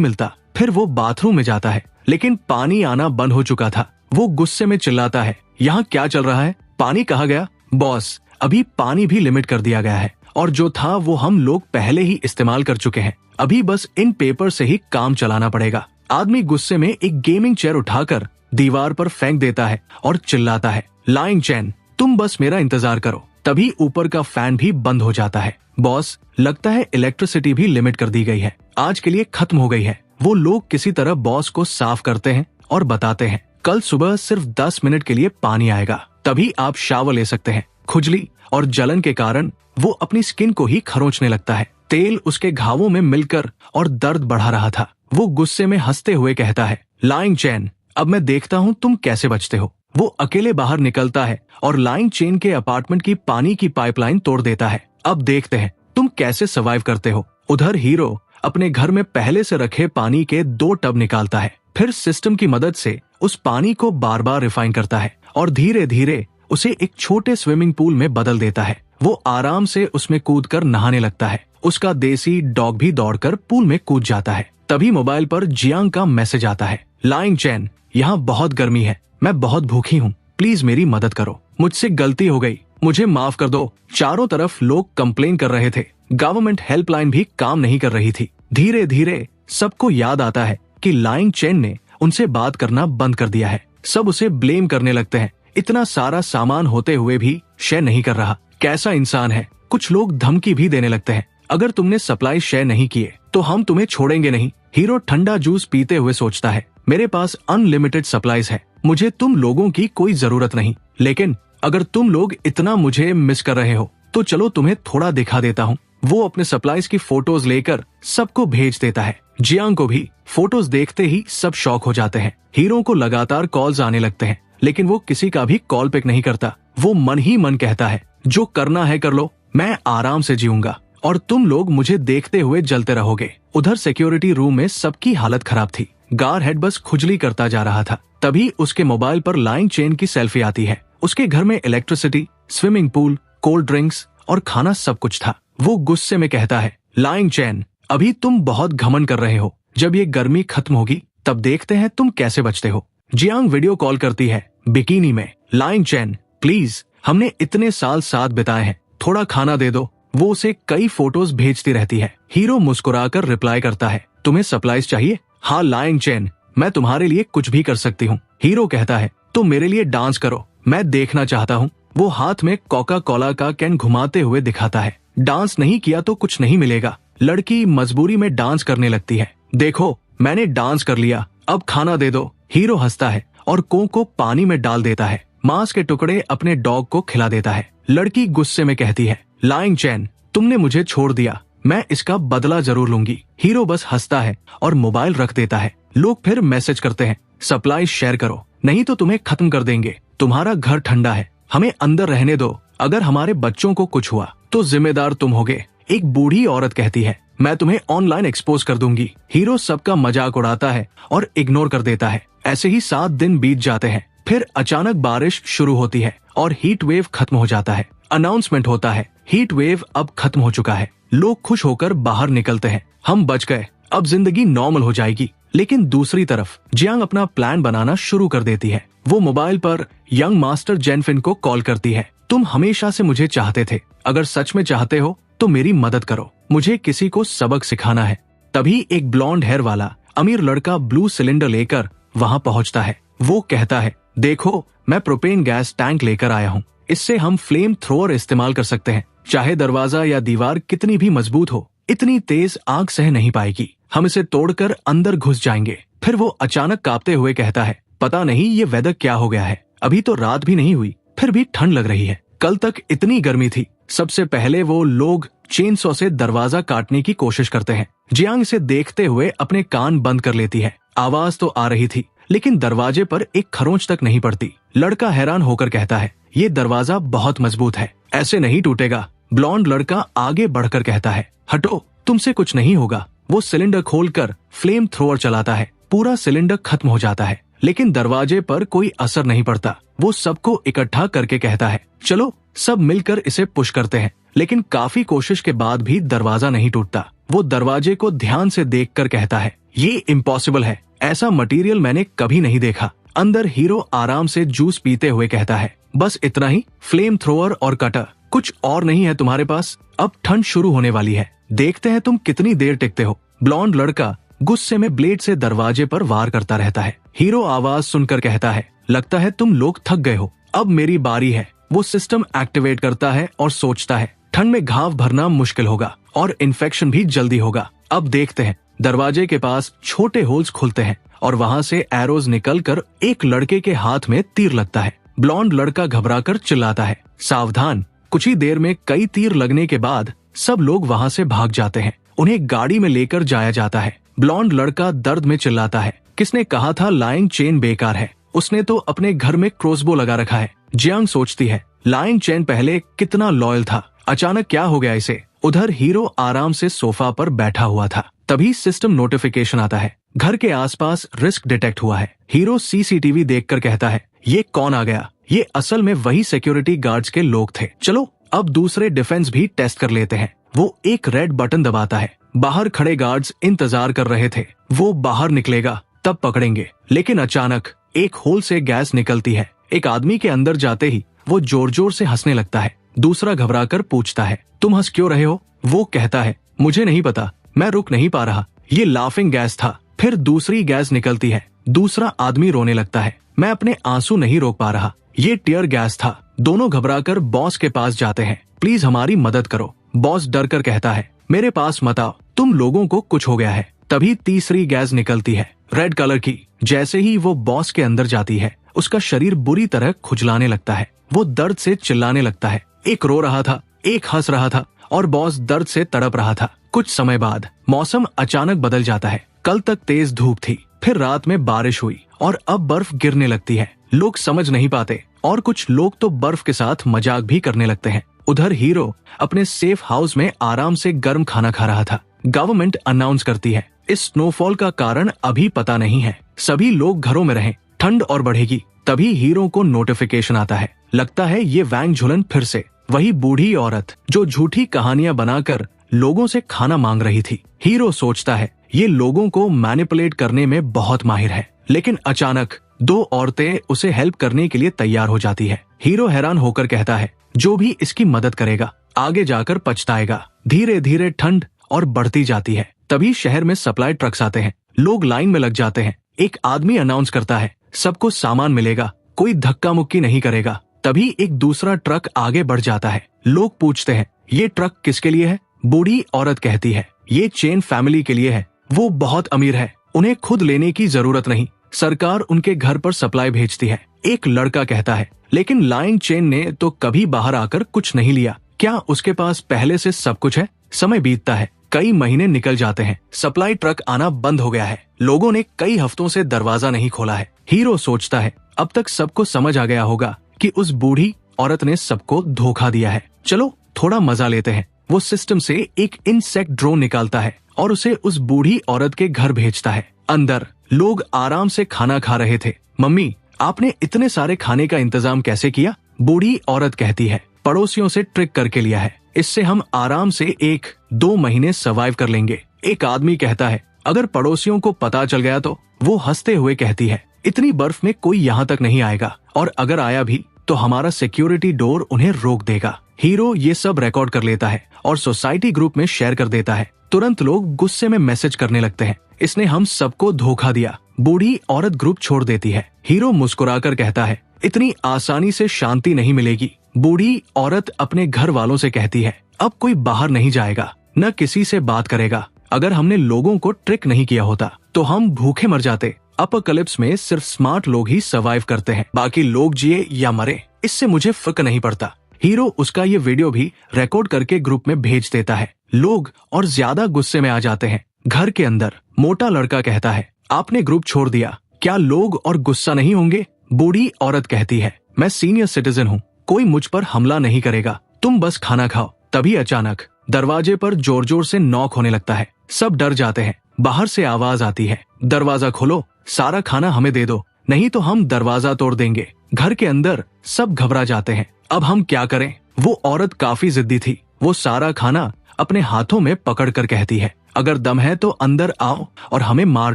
मिलता। फिर वो बाथरूम में जाता है लेकिन पानी आना बंद हो चुका था। वो गुस्से में चिल्लाता है, यहाँ क्या चल रहा है? पानी कहाँ गया? बॉस, अभी पानी भी लिमिट कर दिया गया है और जो था वो हम लोग पहले ही इस्तेमाल कर चुके हैं। अभी बस इन पेपर से ही काम चलाना पड़ेगा। आदमी गुस्से में एक गेमिंग चेयर उठाकर दीवार पर फेंक देता है और चिल्लाता है, लाइंग चैन, तुम बस मेरा इंतजार करो। तभी ऊपर का फैन भी बंद हो जाता है। बॉस, लगता है इलेक्ट्रिसिटी भी लिमिट कर दी गई है, आज के लिए खत्म हो गई है। वो लोग किसी तरह बॉस को साफ करते हैं और बताते हैं, कल सुबह सिर्फ 10 मिनट के लिए पानी आएगा, तभी आप शावर ले सकते हैं। खुजली और जलन के कारण वो अपनी स्किन को ही खरोंचने लगता है। तेल उसके घावों में मिलकर और दर्द बढ़ा रहा था। वो गुस्से में हंसते हुए कहता है, लाइंग चैन, अब मैं देखता हूँ तुम कैसे बचते हो। वो अकेले बाहर निकलता है और लाइंग चेन के अपार्टमेंट की पानी की पाइपलाइन तोड़ देता है। अब देखते हैं तुम कैसे सर्वाइव करते हो। उधर हीरो अपने घर में पहले से रखे पानी के 2 टब निकालता है। फिर सिस्टम की मदद से उस पानी को बार बार रिफाइन करता है और धीरे धीरे उसे एक छोटे स्विमिंग पूल में बदल देता है। वो आराम से उसमें कूदकर नहाने लगता है। उसका देसी डॉग भी दौड़कर पूल में कूद जाता है। तभी मोबाइल पर जियांग का मैसेज आता है, लाइंग चैन, यहाँ बहुत गर्मी है, मैं बहुत भूखी हूँ, प्लीज मेरी मदद करो, मुझसे गलती हो गई, मुझे माफ कर दो। चारों तरफ लोग कंप्लेन कर रहे थे। गवर्नमेंट हेल्पलाइन भी काम नहीं कर रही थी। धीरे धीरे सबको याद आता है कि लाइंग चैन ने उनसे बात करना बंद कर दिया है। सब उसे ब्लेम करने लगते हैं। इतना सारा सामान होते हुए भी शेयर नहीं कर रहा, कैसा इंसान है। कुछ लोग धमकी भी देने लगते हैं, अगर तुमने सप्लाई शेयर नहीं किए तो हम तुम्हें छोड़ेंगे नहीं। हीरो ठंडा जूस पीते हुए सोचता है, मेरे पास अनलिमिटेड सप्लाईज है, मुझे तुम लोगों की कोई जरूरत नहीं। लेकिन अगर तुम लोग इतना मुझे मिस कर रहे हो तो चलो तुम्हें थोड़ा दिखा देता हूँ। वो अपने सप्लाईज की फोटोज लेकर सबको भेज देता है। जियांग को भी फोटोज देखते ही सब शॉक हो जाते हैं। हीरो को लगातार कॉल्स आने लगते हैं लेकिन वो किसी का भी कॉल पिक नहीं करता। वो मन ही मन कहता है, जो करना है कर लो, मैं आराम से जीऊंगा और तुम लोग मुझे देखते हुए जलते रहोगे। उधर सिक्योरिटी रूम में सबकी हालत खराब थी। गार हेड बस खुजली करता जा रहा था। तभी उसके मोबाइल पर लाइंग चेन की सेल्फी आती है। उसके घर में electricity, swimming pool, cold drinks और खाना सब कुछ था। वो गुस्से में कहता है, लाइंग चेन, अभी तुम बहुत घमंड कर रहे हो, जब ये गर्मी खत्म होगी तब देखते हैं तुम कैसे बचते हो। जियांग वीडियो कॉल करती है बिकिनी में, लाइंग चेन, प्लीज, हमने इतने साल साथ बिताए हैं, थोड़ा खाना दे दो। वो उसे कई फोटोज भेजती रहती है। हीरो मुस्कुराकर रिप्लाई करता है, तुम्हें सप्लाईज चाहिए? हाँ लाइंग चेन, मैं तुम्हारे लिए कुछ भी कर सकती हूँ। हीरो कहता है, तो मेरे लिए डांस करो, मैं देखना चाहता हूँ। वो हाथ में कोका कोला का कैन घुमाते हुए दिखाता है। डांस नहीं किया तो कुछ नहीं मिलेगा। लड़की मजबूरी में डांस करने लगती है। देखो, मैंने डांस कर लिया, अब खाना दे दो। हीरो हंसता है और कोक को पानी में डाल देता है। मांस के टुकड़े अपने डॉग को खिला देता है। लड़की गुस्से में कहती है, लाइंग चैन, तुमने मुझे छोड़ दिया, मैं इसका बदला जरूर लूंगी। हीरो बस हंसता है और मोबाइल रख देता है। लोग फिर मैसेज करते हैं, सप्लाई शेयर करो, नहीं तो तुम्हें खत्म कर देंगे। तुम्हारा घर ठंडा है, हमें अंदर रहने दो, अगर हमारे बच्चों को कुछ हुआ तो जिम्मेदार तुम होगे। एक बूढ़ी औरत कहती है, मैं तुम्हें ऑनलाइन एक्सपोज कर दूंगी। हीरो सबका मजाक उड़ाता है और इग्नोर कर देता है। ऐसे ही 7 दिन बीत जाते हैं। फिर अचानक बारिश शुरू होती है और हीट वेव खत्म हो जाता है। अनाउंसमेंट होता है, हीट वेव अब खत्म हो चुका है। लोग खुश होकर बाहर निकलते हैं, हम बच गए, अब जिंदगी नॉर्मल हो जाएगी। लेकिन दूसरी तरफ जियांग अपना प्लान बनाना शुरू कर देती है। वो मोबाइल पर यंग मास्टर जेनफिन को कॉल करती है, तुम हमेशा से मुझे चाहते थे, अगर सच में चाहते हो तो मेरी मदद करो, मुझे किसी को सबक सिखाना है। तभी एक ब्लॉन्ड हेयर वाला अमीर लड़का ब्लू सिलेंडर लेकर वहाँ पहुँचता है। वो कहता है, देखो, मैं प्रोपेन गैस टैंक लेकर आया हूँ, इससे हम फ्लेम थ्रोअर इस्तेमाल कर सकते हैं। चाहे दरवाजा या दीवार कितनी भी मजबूत हो, इतनी तेज आग सह नहीं पाएगी। हम इसे तोड़कर अंदर घुस जाएंगे। फिर वो अचानक कांपते हुए कहता है, पता नहीं ये वेदर क्या हो गया है, अभी तो रात भी नहीं हुई, फिर भी ठंड लग रही है, कल तक इतनी गर्मी थी। सबसे पहले वो लोग चेनसॉ से दरवाजा काटने की कोशिश करते हैं। जियांग इसे देखते हुए अपने कान बंद कर लेती है। आवाज तो आ रही थी लेकिन दरवाजे पर एक खरोंच तक नहीं पड़ती। लड़का हैरान होकर कहता है, ये दरवाजा बहुत मजबूत है, ऐसे नहीं टूटेगा। ब्लॉन्ड लड़का आगे बढ़कर कहता है, हटो, तुमसे कुछ नहीं होगा। वो सिलेंडर खोलकर फ्लेम थ्रोअर चलाता है, पूरा सिलेंडर खत्म हो जाता है। लेकिन दरवाजे पर कोई असर नहीं पड़ता। वो सबको इकट्ठा करके कहता है, चलो सब मिलकर इसे पुश करते हैं। लेकिन काफी कोशिश के बाद भी दरवाजा नहीं टूटता। वो दरवाजे को ध्यान से देखकर कहता है, ये इम्पॉसिबल है, ऐसा मटेरियल मैंने कभी नहीं देखा। अंदर हीरो आराम से जूस पीते हुए कहता है, बस इतना ही, फ्लेम थ्रोअर और कटर, कुछ और नहीं है तुम्हारे पास? अब ठंड शुरू होने वाली है, देखते हैं तुम कितनी देर टिकते हो। ब्लॉन्ड लड़का गुस्से में ब्लेड से दरवाजे पर वार करता रहता है। हीरो आवाज सुनकर कहता है, लगता है तुम लोग थक गए हो, अब मेरी बारी है। वो सिस्टम एक्टिवेट करता है और सोचता है, ठंड में घाव भरना मुश्किल होगा और इन्फेक्शन भी जल्दी होगा। अब देखते हैं। दरवाजे के पास छोटे होल्स खुलते हैं और वहाँ से एरोज निकलकर एक लड़के के हाथ में तीर लगता है। ब्लॉन्ड लड़का घबराकर चिल्लाता है, सावधान। कुछ ही देर में कई तीर लगने के बाद सब लोग वहाँ से भाग जाते हैं। उन्हें गाड़ी में लेकर जाया जाता है। ब्लॉन्ड लड़का दर्द में चिल्लाता है, किसने कहा था लाइंग चेन बेकार है? उसने तो अपने घर में क्रॉसबो लगा रखा है। जियांग सोचती है, लाइंग चेन पहले कितना लॉयल था, अचानक क्या हो गया इसे? उधर हीरो आराम से सोफा पर बैठा हुआ था। तभी सिस्टम नोटिफिकेशन आता है, घर के आसपास रिस्क डिटेक्ट हुआ है। हीरो सीसीटीवी देखकर कहता है, ये कौन आ गया? ये असल में वही सिक्योरिटी गार्ड्स के लोग थे। चलो अब दूसरे डिफेंस भी टेस्ट कर लेते हैं। वो एक रेड बटन दबाता है। बाहर खड़े गार्ड्स इंतजार कर रहे थे, वो बाहर निकलेगा तब पकड़ेंगे। लेकिन अचानक एक होल से गैस निकलती है। एक आदमी के अंदर जाते ही वो जोर जोर से हंसने लगता है। दूसरा घबराकर पूछता है, तुम हंस क्यों रहे हो? वो कहता है, मुझे नहीं पता, मैं रुक नहीं पा रहा, ये लाफिंग गैस था। फिर दूसरी गैस निकलती है। दूसरा आदमी रोने लगता है, मैं अपने आंसू नहीं रोक पा रहा, ये टियर गैस था। दोनों घबराकर बॉस के पास जाते हैं, प्लीज हमारी मदद करो। बॉस डर कर कहता है, मेरे पास मत आओ, तुम लोगों को कुछ हो गया है। तभी तीसरी गैस निकलती है, रेड कलर की। जैसे ही वो बॉस के अंदर जाती है, उसका शरीर बुरी तरह खुजलाने लगता है। वो दर्द से चिल्लाने लगता है। एक रो रहा था, एक हंस रहा था और बॉस दर्द से तड़प रहा था। कुछ समय बाद मौसम अचानक बदल जाता है। कल तक तेज धूप थी, फिर रात में बारिश हुई और अब बर्फ गिरने लगती है। लोग समझ नहीं पाते और कुछ लोग तो बर्फ के साथ मजाक भी करने लगते हैं। उधर हीरो अपने सेफ हाउस में आराम से गर्म खाना खा रहा था। गवर्नमेंट अनाउंस करती है, इस स्नोफॉल का कारण अभी पता नहीं है, सभी लोग घरों में रहें, ठंड और बढ़ेगी। तभी हीरो को नोटिफिकेशन आता है, लगता है ये वैंग झुलन फिर से, वही बूढ़ी औरत जो झूठी कहानियां बनाकर लोगों से खाना मांग रही थी। हीरो सोचता है, ये लोगों को मैनिपुलेट करने में बहुत माहिर है। लेकिन अचानक दो औरतें उसे हेल्प करने के लिए तैयार हो जाती है। हीरो हैरान होकर कहता है, जो भी इसकी मदद करेगा आगे जाकर पछताएगा। धीरे धीरे ठंड और बढ़ती जाती है। तभी शहर में सप्लाई ट्रक्स आते हैं, लोग लाइन में लग जाते हैं। एक आदमी अनाउंस करता है, सबको सामान मिलेगा, कोई धक्का मुक्की नहीं करेगा। तभी एक दूसरा ट्रक आगे बढ़ जाता है। लोग पूछते हैं, ये ट्रक किसके लिए है? बूढ़ी औरत कहती है, ये चेन फैमिली के लिए है, वो बहुत अमीर है, उन्हें खुद लेने की जरूरत नहीं, सरकार उनके घर पर सप्लाई भेजती है। एक लड़का कहता है, लेकिन लाइंग चेन ने तो कभी बाहर आकर कुछ नहीं लिया, क्या उसके पास पहले से सब कुछ है? समय बीतता है, कई महीने निकल जाते हैं, सप्लाई ट्रक आना बंद हो गया है। लोगों ने कई हफ्तों से दरवाजा नहीं खोला है। हीरो सोचता है, अब तक सबको समझ आ गया होगा कि उस बूढ़ी औरत ने सबको धोखा दिया है। चलो थोड़ा मजा लेते हैं। वो सिस्टम से एक इंसेक्ट ड्रोन निकालता है और उसे उस बूढ़ी औरत के घर भेजता है। अंदर लोग आराम से खाना खा रहे थे। मम्मी, आपने इतने सारे खाने का इंतजाम कैसे किया? बूढ़ी औरत कहती है, पड़ोसियों से ट्रिक करके लिया है, इससे हम आराम से 1-2 महीने सर्वाइव कर लेंगे। एक आदमी कहता है, अगर पड़ोसियों को पता चल गया तो? वो हंसते हुए कहती है, इतनी बर्फ में कोई यहाँ तक नहीं आएगा, और अगर आया भी तो हमारा सिक्योरिटी डोर उन्हें रोक देगा। हीरो ये सब रिकॉर्ड कर लेता है और सोसाइटी ग्रुप में शेयर कर देता है। तुरंत लोग गुस्से में मैसेज करने लगते हैं, इसने हम सबको धोखा दिया। बूढ़ी औरत ग्रुप छोड़ देती है। हीरो मुस्कुराकर कहता है, इतनी आसानी से शांति नहीं मिलेगी। बूढ़ी औरत अपने घर वालों से कहती है, अब कोई बाहर नहीं जाएगा, न किसी से बात करेगा। अगर हमने लोगों को ट्रिक नहीं किया होता तो हम भूखे मर जाते। अपोकलिप्स में सिर्फ स्मार्ट लोग ही सर्वाइव करते हैं, बाकी लोग जिए या मरे इससे मुझे फर्क नहीं पड़ता। हीरो उसका ये वीडियो भी रिकॉर्ड करके ग्रुप में भेज देता है। लोग और ज्यादा गुस्से में आ जाते हैं। घर के अंदर मोटा लड़का कहता है, आपने ग्रुप छोड़ दिया, क्या लोग और गुस्सा नहीं होंगे? बूढ़ी औरत कहती है, मैं सीनियर सिटीजन हूँ, कोई मुझ पर हमला नहीं करेगा, तुम बस खाना खाओ। तभी अचानक दरवाजे पर जोर जोर से नॉक होने लगता है। सब डर जाते हैं। बाहर से आवाज आती है, दरवाजा खोलो, सारा खाना हमें दे दो। नहीं तो हम दरवाजा तोड़ देंगे। घर के अंदर सब घबरा जाते हैं। अब हम क्या करें? वो औरत काफी जिद्दी थी। वो सारा खाना अपने हाथों में पकड़ कर कहती है, अगर दम है तो अंदर आओ और हमें मार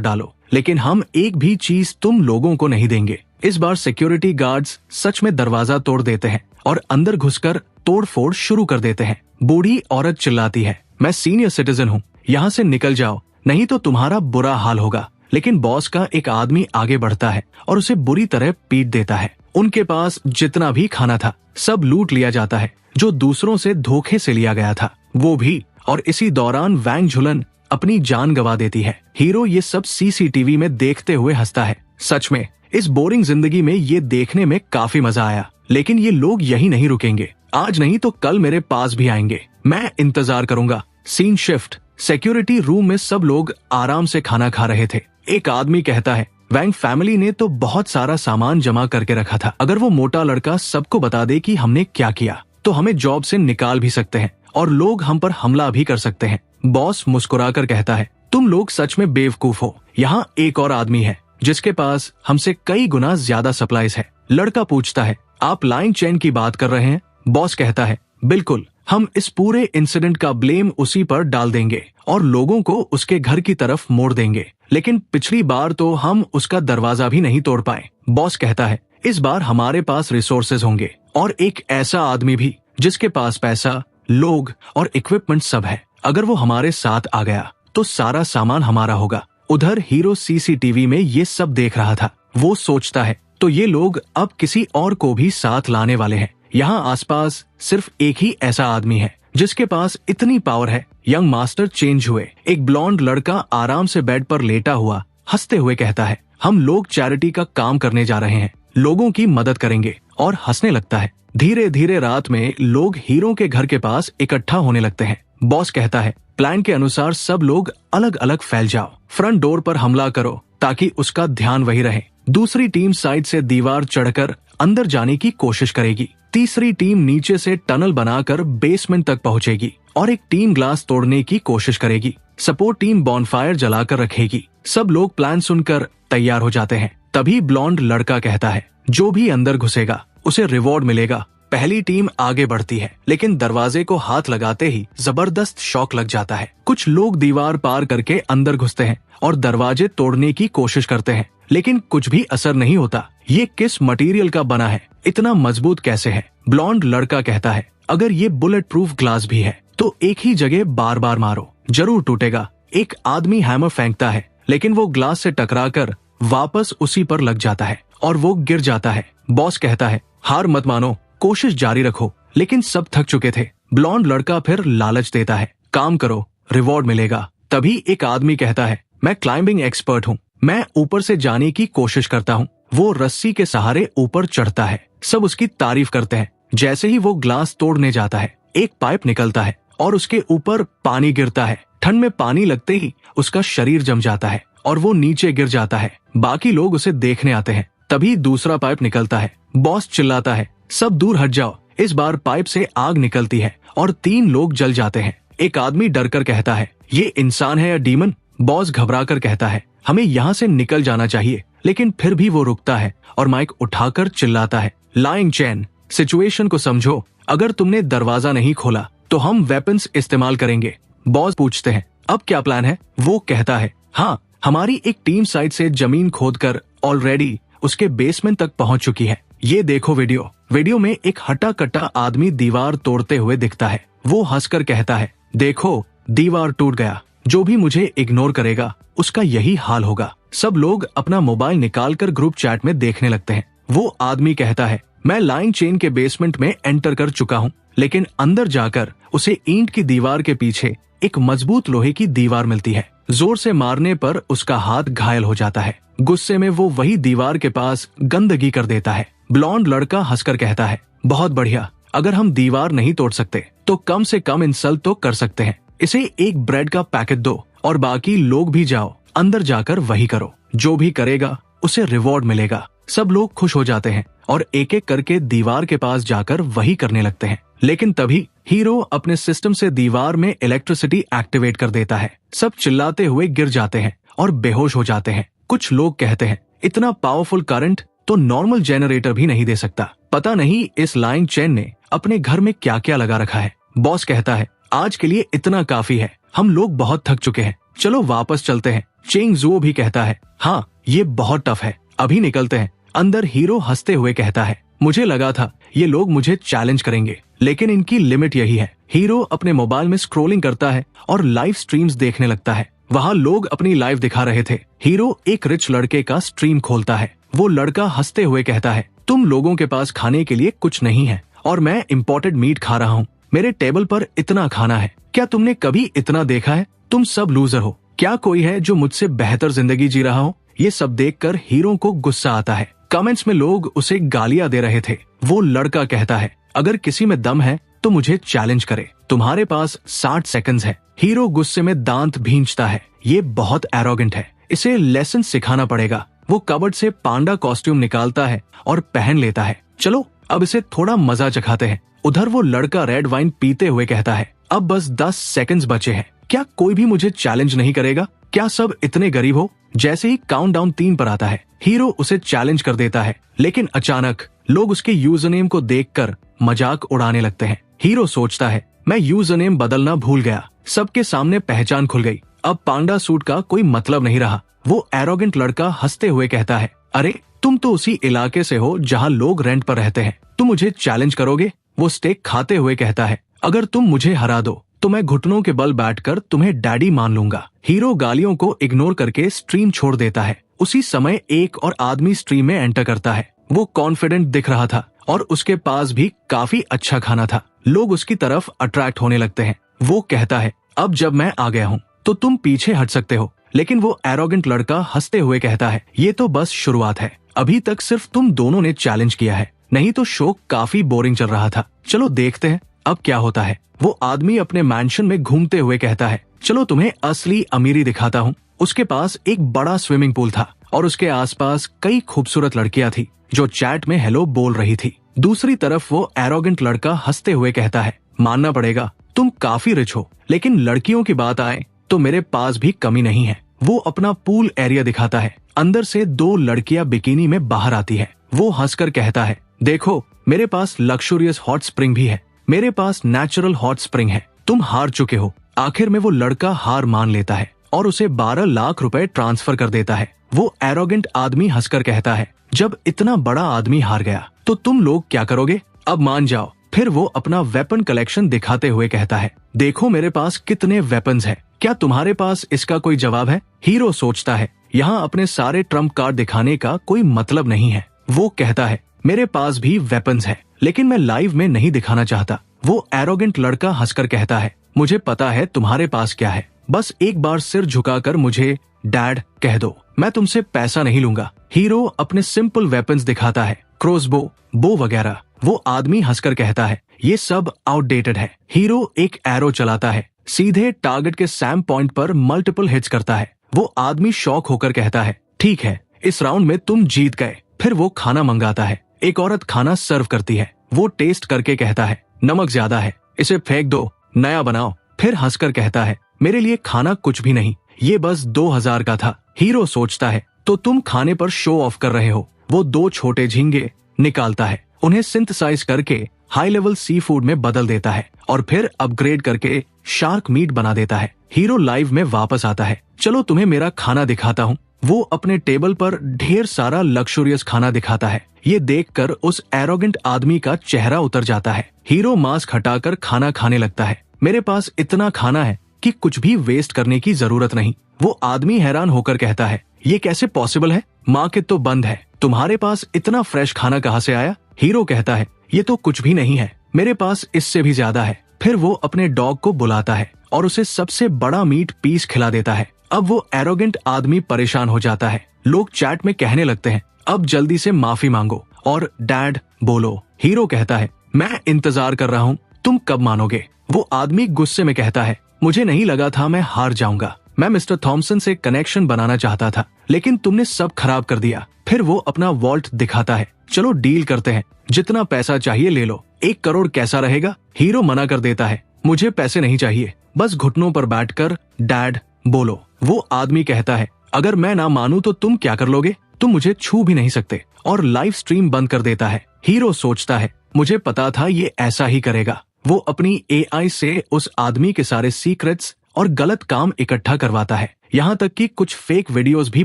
डालो, लेकिन हम एक भी चीज तुम लोगों को नहीं देंगे। इस बार सिक्योरिटी गार्ड्स सच में दरवाजा तोड़ देते हैं और अंदर घुसकर तोड़फोड़ शुरू कर देते हैं। बूढ़ी औरत चिल्लाती है, मैं सीनियर सिटीजन हूँ, यहाँ से निकल जाओ, नहीं तो तुम्हारा बुरा हाल होगा। लेकिन बॉस का एक आदमी आगे बढ़ता है और उसे बुरी तरह पीट देता है। उनके पास जितना भी खाना था सब लूट लिया जाता है, जो दूसरों से धोखे से लिया गया था वो भी। और इसी दौरान वैंग झुलन अपनी जान गंवा देती है। हीरो ये सब सीसीटीवी में देखते हुए हंसता है। सच में इस बोरिंग जिंदगी में ये देखने में काफी मजा आया, लेकिन ये लोग यही नहीं रुकेंगे। आज नहीं तो कल मेरे पास भी आएंगे, मैं इंतजार करूंगा। Scene shift. सिक्योरिटी रूम में सब लोग आराम से खाना खा रहे थे। एक आदमी कहता है, वैंग फैमिली ने तो बहुत सारा सामान जमा करके रखा था। अगर वो मोटा लड़का सबको बता दे कि हमने क्या किया तो हमें जॉब से निकाल भी सकते हैं और लोग हम पर हमला भी कर सकते हैं। बॉस मुस्कुराकर कहता है, तुम लोग सच में बेवकूफ हो। यहाँ एक और आदमी है जिसके पास हमसे कई गुना ज्यादा सप्लाईज है। लड़का पूछता है, आप लाइन चेन की बात कर रहे हैं? बॉस कहता है, बिल्कुल, हम इस पूरे इंसिडेंट का ब्लेम उसी पर डाल देंगे और लोगों को उसके घर की तरफ मोड़ देंगे। लेकिन पिछली बार तो हम उसका दरवाजा भी नहीं तोड़ पाए। बॉस कहता है, इस बार हमारे पास रिसोर्सेज होंगे और एक ऐसा आदमी भी जिसके पास पैसा, लोग और इक्विपमेंट सब है। अगर वो हमारे साथ आ गया तो सारा सामान हमारा होगा। उधर हीरो सीसीटीवी में ये सब देख रहा था। वो सोचता है, तो ये लोग अब किसी और को भी साथ लाने वाले हैं। यहाँ आसपास सिर्फ एक ही ऐसा आदमी है जिसके पास इतनी पावर है। यंग मास्टर चेंज हुए। एक ब्लॉन्ड लड़का आराम से बेड पर लेटा हुआ हंसते हुए कहता है, हम लोग चैरिटी का काम करने जा रहे हैं, लोगों की मदद करेंगे, और हंसने लगता है। धीरे धीरे रात में लोग हीरो के घर के पास इकट्ठा होने लगते हैं। बॉस कहता है, प्लान के अनुसार सब लोग अलग अलग फैल जाओ। फ्रंट डोर पर हमला करो ताकि उसका ध्यान वही रहे। दूसरी टीम साइड से दीवार चढ़कर अंदर जाने की कोशिश करेगी। तीसरी टीम नीचे से टनल बनाकर बेसमेंट तक पहुंचेगी और एक टीम ग्लास तोड़ने की कोशिश करेगी। सपोर्ट टीम बॉनफायर जलाकर रखेगी। सब लोग प्लान सुनकर तैयार हो जाते हैं। तभी ब्लॉन्ड लड़का कहता है, जो भी अंदर घुसेगा उसे रिवॉर्ड मिलेगा। पहली टीम आगे बढ़ती है, लेकिन दरवाजे को हाथ लगाते ही जबरदस्त शॉक लग जाता है। कुछ लोग दीवार पार करके अंदर घुसते हैं और दरवाजे तोड़ने की कोशिश करते हैं, लेकिन कुछ भी असर नहीं होता। ये किस मटेरियल का बना है? इतना मजबूत कैसे है? ब्लॉन्ड लड़का कहता है, अगर ये बुलेट प्रूफ ग्लास भी है तो एक ही जगह बार बार मारो, जरूर टूटेगा। एक आदमी हैमर फेंकता है, लेकिन वो ग्लास से टकराकर वापस उसी पर लग जाता है और वो गिर जाता है। बॉस कहता है, हार मत मानो, कोशिश जारी रखो। लेकिन सब थक चुके थे। ब्लॉन्ड लड़का फिर लालच देता है, काम करो, रिवॉर्ड मिलेगा। तभी एक आदमी कहता है, मैं क्लाइंबिंग एक्सपर्ट हूँ, मैं ऊपर से जाने की कोशिश करता हूँ। वो रस्सी के सहारे ऊपर चढ़ता है। सब उसकी तारीफ करते हैं। जैसे ही वो ग्लास तोड़ने जाता है, एक पाइप निकलता है और उसके ऊपर पानी गिरता है। ठंड में पानी लगते ही उसका शरीर जम जाता है और वो नीचे गिर जाता है। बाकी लोग उसे देखने आते हैं। तभी दूसरा पाइप निकलता है। बॉस चिल्लाता है, सब दूर हट जाओ। इस बार पाइप से आग निकलती है और 3 लोग जल जाते हैं। एक आदमी डरकर कहता है, ये इंसान है या डीमन? बॉस घबराकर कहता है, हमें यहाँ से निकल जाना चाहिए। लेकिन फिर भी वो रुकता है और माइक उठाकर चिल्लाता है, लाइंग चैन, सिचुएशन को समझो। अगर तुमने दरवाजा नहीं खोला तो हम वेपन्स इस्तेमाल करेंगे। बॉस पूछते हैं, अब क्या प्लान है? वो कहता है, हाँ, हमारी एक टीम साइड से जमीन खोदकर ऑलरेडी उसके बेसमेंट तक पहुंच चुकी है। ये देखो वीडियो में एक हटा कट्टा आदमी दीवार तोड़ते हुए दिखता है। वो हंसकर कहता है, देखो, दीवार टूट गया। जो भी मुझे इग्नोर करेगा उसका यही हाल होगा। सब लोग अपना मोबाइल निकालकर ग्रुप चैट में देखने लगते हैं। वो आदमी कहता है, मैं लाइन चेन के बेसमेंट में एंटर कर चुका हूँ, लेकिन अंदर जाकर उसे ईंट की दीवार के पीछे एक मजबूत लोहे की दीवार मिलती है। जोर से मारने पर उसका हाथ घायल हो जाता है। गुस्से में वो वही दीवार के पास गंदगी कर देता है। ब्लॉन्ड लड़का हंसकर कहता है, बहुत बढ़िया, अगर हम दीवार नहीं तोड़ सकते तो कम से कम इंसल्ट तो कर सकते हैं। इसे एक ब्रेड का पैकेट दो और बाकी लोग भी जाओ, अंदर जाकर वही करो। जो भी करेगा उसे रिवॉर्ड मिलेगा। सब लोग खुश हो जाते हैं और एक एक करके दीवार के पास जाकर वही करने लगते हैं। लेकिन तभी हीरो अपने सिस्टम से दीवार में इलेक्ट्रिसिटी एक्टिवेट कर देता है। सब चिल्लाते हुए गिर जाते हैं और बेहोश हो जाते हैं। कुछ लोग कहते हैं, इतना पावरफुल करंट तो नॉर्मल जनरेटर भी नहीं दे सकता। पता नहीं इस लाइन चेन ने अपने घर में क्या क्या लगा रखा है। बॉस कहता है आज के लिए इतना काफी है, हम लोग बहुत थक चुके हैं, चलो वापस चलते हैं। चेंग जुओ भी कहता है हाँ ये बहुत टफ है, अभी निकलते हैं। अंदर हीरो हंसते हुए कहता है मुझे लगा था ये लोग मुझे चैलेंज करेंगे, लेकिन इनकी लिमिट यही है। हीरो अपने मोबाइल में स्क्रॉलिंग करता है और लाइव स्ट्रीम्स देखने लगता है। वहाँ लोग अपनी लाइव दिखा रहे थे। हीरो एक रिच लड़के का स्ट्रीम खोलता है। वो लड़का हंसते हुए कहता है तुम लोगों के पास खाने के लिए कुछ नहीं है और मैं इम्पोर्टेड मीट खा रहा हूँ। मेरे टेबल पर इतना खाना है, क्या तुमने कभी इतना देखा है? तुम सब लूजर हो। क्या कोई है जो मुझसे बेहतर जिंदगी जी रहा हो? ये सब देखकर हीरो को गुस्सा आता है। कमेंट्स में लोग उसे गालियां दे रहे थे। वो लड़का कहता है अगर किसी में दम है तो मुझे चैलेंज करे, तुम्हारे पास 60 सेकंड्स है। हीरो गुस्से में दांत भींचता है। ये बहुत एरोगेंट है, इसे लेसन सिखाना पड़ेगा। वो कबर्ड से पांडा कॉस्ट्यूम निकालता है और पहन लेता है। चलो अब इसे थोड़ा मजा चखाते हैं। उधर वो लड़का रेड वाइन पीते हुए कहता है अब बस 10 सेकंड्स बचे हैं, क्या कोई भी मुझे चैलेंज नहीं करेगा? क्या सब इतने गरीब हो? जैसे ही काउंटडाउन 3 पर आता है, हीरो उसे चैलेंज कर देता है, लेकिन अचानक लोग उसके यूजरनेम को देखकर मजाक उड़ाने लगते हैं। हीरो सोचता है मैं यूजरनेम बदलना भूल गया। सबके सामने पहचान खुल गई। अब पांडा सूट का कोई मतलब नहीं रहा। वो एरोगेंट लड़का हंसते हुए कहता है अरे तुम तो उसी इलाके से हो जहाँ लोग रेंट पर रहते हैं, तुम मुझे चैलेंज करोगे? वो स्टेक खाते हुए कहता है अगर तुम मुझे हरा दो तो मैं घुटनों के बल बैठकर तुम्हें डैडी मान लूंगा। हीरो गालियों को इग्नोर करके स्ट्रीम छोड़ देता है। उसी समय एक और आदमी स्ट्रीम में एंटर करता है। वो कॉन्फिडेंट दिख रहा था और उसके पास भी काफी अच्छा खाना था। लोग उसकी तरफ अट्रैक्ट होने लगते हैं। वो कहता है अब जब मैं आ गया हूँ तो तुम पीछे हट सकते हो, लेकिन वो एरोगेंट लड़का हंसते हुए कहता है ये तो बस शुरुआत है, अभी तक सिर्फ तुम दोनों ने चैलेंज किया है, नहीं तो शो काफी बोरिंग चल रहा था। चलो देखते हैं अब क्या होता है। वो आदमी अपने मैंशन में घूमते हुए कहता है चलो तुम्हें असली अमीरी दिखाता हूँ। उसके पास एक बड़ा स्विमिंग पूल था और उसके आसपास कई खूबसूरत लड़कियां थी जो चैट में हेलो बोल रही थी। दूसरी तरफ वो एरोगेंट लड़का हंसते हुए कहता है मानना पड़ेगा तुम काफी रिच हो, लेकिन लड़कियों की बात आए तो मेरे पास भी कमी नहीं है। वो अपना पूल एरिया दिखाता है। अंदर से 2 लड़कियां बिकिनी में बाहर आती है। वो हंसकर कहता है देखो मेरे पास लक्सुरियस हॉट स्प्रिंग भी है, मेरे पास नेचुरल हॉट स्प्रिंग है, तुम हार चुके हो। आखिर में वो लड़का हार मान लेता है और उसे 12 लाख रुपए ट्रांसफर कर देता है। वो एरोगेंट आदमी हंसकर कहता है जब इतना बड़ा आदमी हार गया तो तुम लोग क्या करोगे? अब मान जाओ। फिर वो अपना वेपन कलेक्शन दिखाते हुए कहता है देखो मेरे पास कितने वेपन्स हैं, क्या तुम्हारे पास इसका कोई जवाब है? हीरो सोचता है यहाँ अपने सारे ट्रम्प कार्ड दिखाने का कोई मतलब नहीं है। वो कहता है मेरे पास भी वेपन्स है, लेकिन मैं लाइव में नहीं दिखाना चाहता। वो एरोगेंट लड़का हंसकर कहता है मुझे पता है तुम्हारे पास क्या है, बस एक बार सिर झुकाकर मुझे डैड कह दो, मैं तुमसे पैसा नहीं लूंगा। हीरो अपने सिंपल वेपन्स दिखाता है, क्रॉसबो, बो वगैरह। वो आदमी हंसकर कहता है ये सब आउटडेटेड है। हीरो एक एरो चलाता है, सीधे टारगेट के सैम पॉइंट पर मल्टीपल हिट्स करता है। वो आदमी शॉक होकर कहता है ठीक है इस राउंड में तुम जीत गए। फिर वो खाना मंगाता है। एक औरत खाना सर्व करती है। वो टेस्ट करके कहता है नमक ज्यादा है, इसे फेंक दो, नया बनाओ। फिर हंसकर कहता है मेरे लिए खाना कुछ भी नहीं, ये बस 2000 का था। हीरो सोचता है तो तुम खाने पर शो ऑफ कर रहे हो। वो 2 छोटे झींगे निकालता है, उन्हें सिंथेसाइज करके हाई लेवल सी फूड में बदल देता है और फिर अपग्रेड करके शार्क मीट बना देता है। हीरो लाइव में वापस आता है। चलो तुम्हें मेरा खाना दिखाता हूँ। वो अपने टेबल पर ढेर सारा लक्सुरियस खाना दिखाता है। ये देखकर उस एरोगेंट आदमी का चेहरा उतर जाता है। हीरो मास्क हटाकर खाना खाने लगता है। मेरे पास इतना खाना है कि कुछ भी वेस्ट करने की जरूरत नहीं। वो आदमी हैरान होकर कहता है ये कैसे पॉसिबल है, मार्केट तो बंद है, तुम्हारे पास इतना फ्रेश खाना कहाँ से आया? हीरो कहता है ये तो कुछ भी नहीं है, मेरे पास इससे भी ज्यादा है। फिर वो अपने डॉग को बुलाता है और उसे सबसे बड़ा मीट पीस खिला देता है। अब वो एरोगेंट आदमी परेशान हो जाता है। लोग चैट में कहने लगते हैं अब जल्दी से माफी मांगो और डैड बोलो। हीरो कहता है मैं इंतजार कर रहा हूँ, तुम कब मानोगे? वो आदमी गुस्से में कहता है मुझे नहीं लगा था मैं हार जाऊंगा, मैं मिस्टर थॉमसन से कनेक्शन बनाना चाहता था, लेकिन तुमने सब खराब कर दिया। फिर वो अपना वॉल्ट दिखाता है, चलो डील करते हैं, जितना पैसा चाहिए ले लो, 1 करोड़ कैसा रहेगा? हीरो मना कर देता है, मुझे पैसे नहीं चाहिए, बस घुटनों पर बैठकर डैड बोलो। वो आदमी कहता है अगर मैं ना मानूं तो तुम क्या कर लोगे? तुम मुझे छू भी नहीं सकते, और लाइव स्ट्रीम बंद कर देता है। हीरो सोचता है मुझे पता था ये ऐसा ही करेगा। वो अपनी AI से उस आदमी के सारे सीक्रेट्स और गलत काम इकट्ठा करवाता है, यहाँ तक कि कुछ फेक वीडियोस भी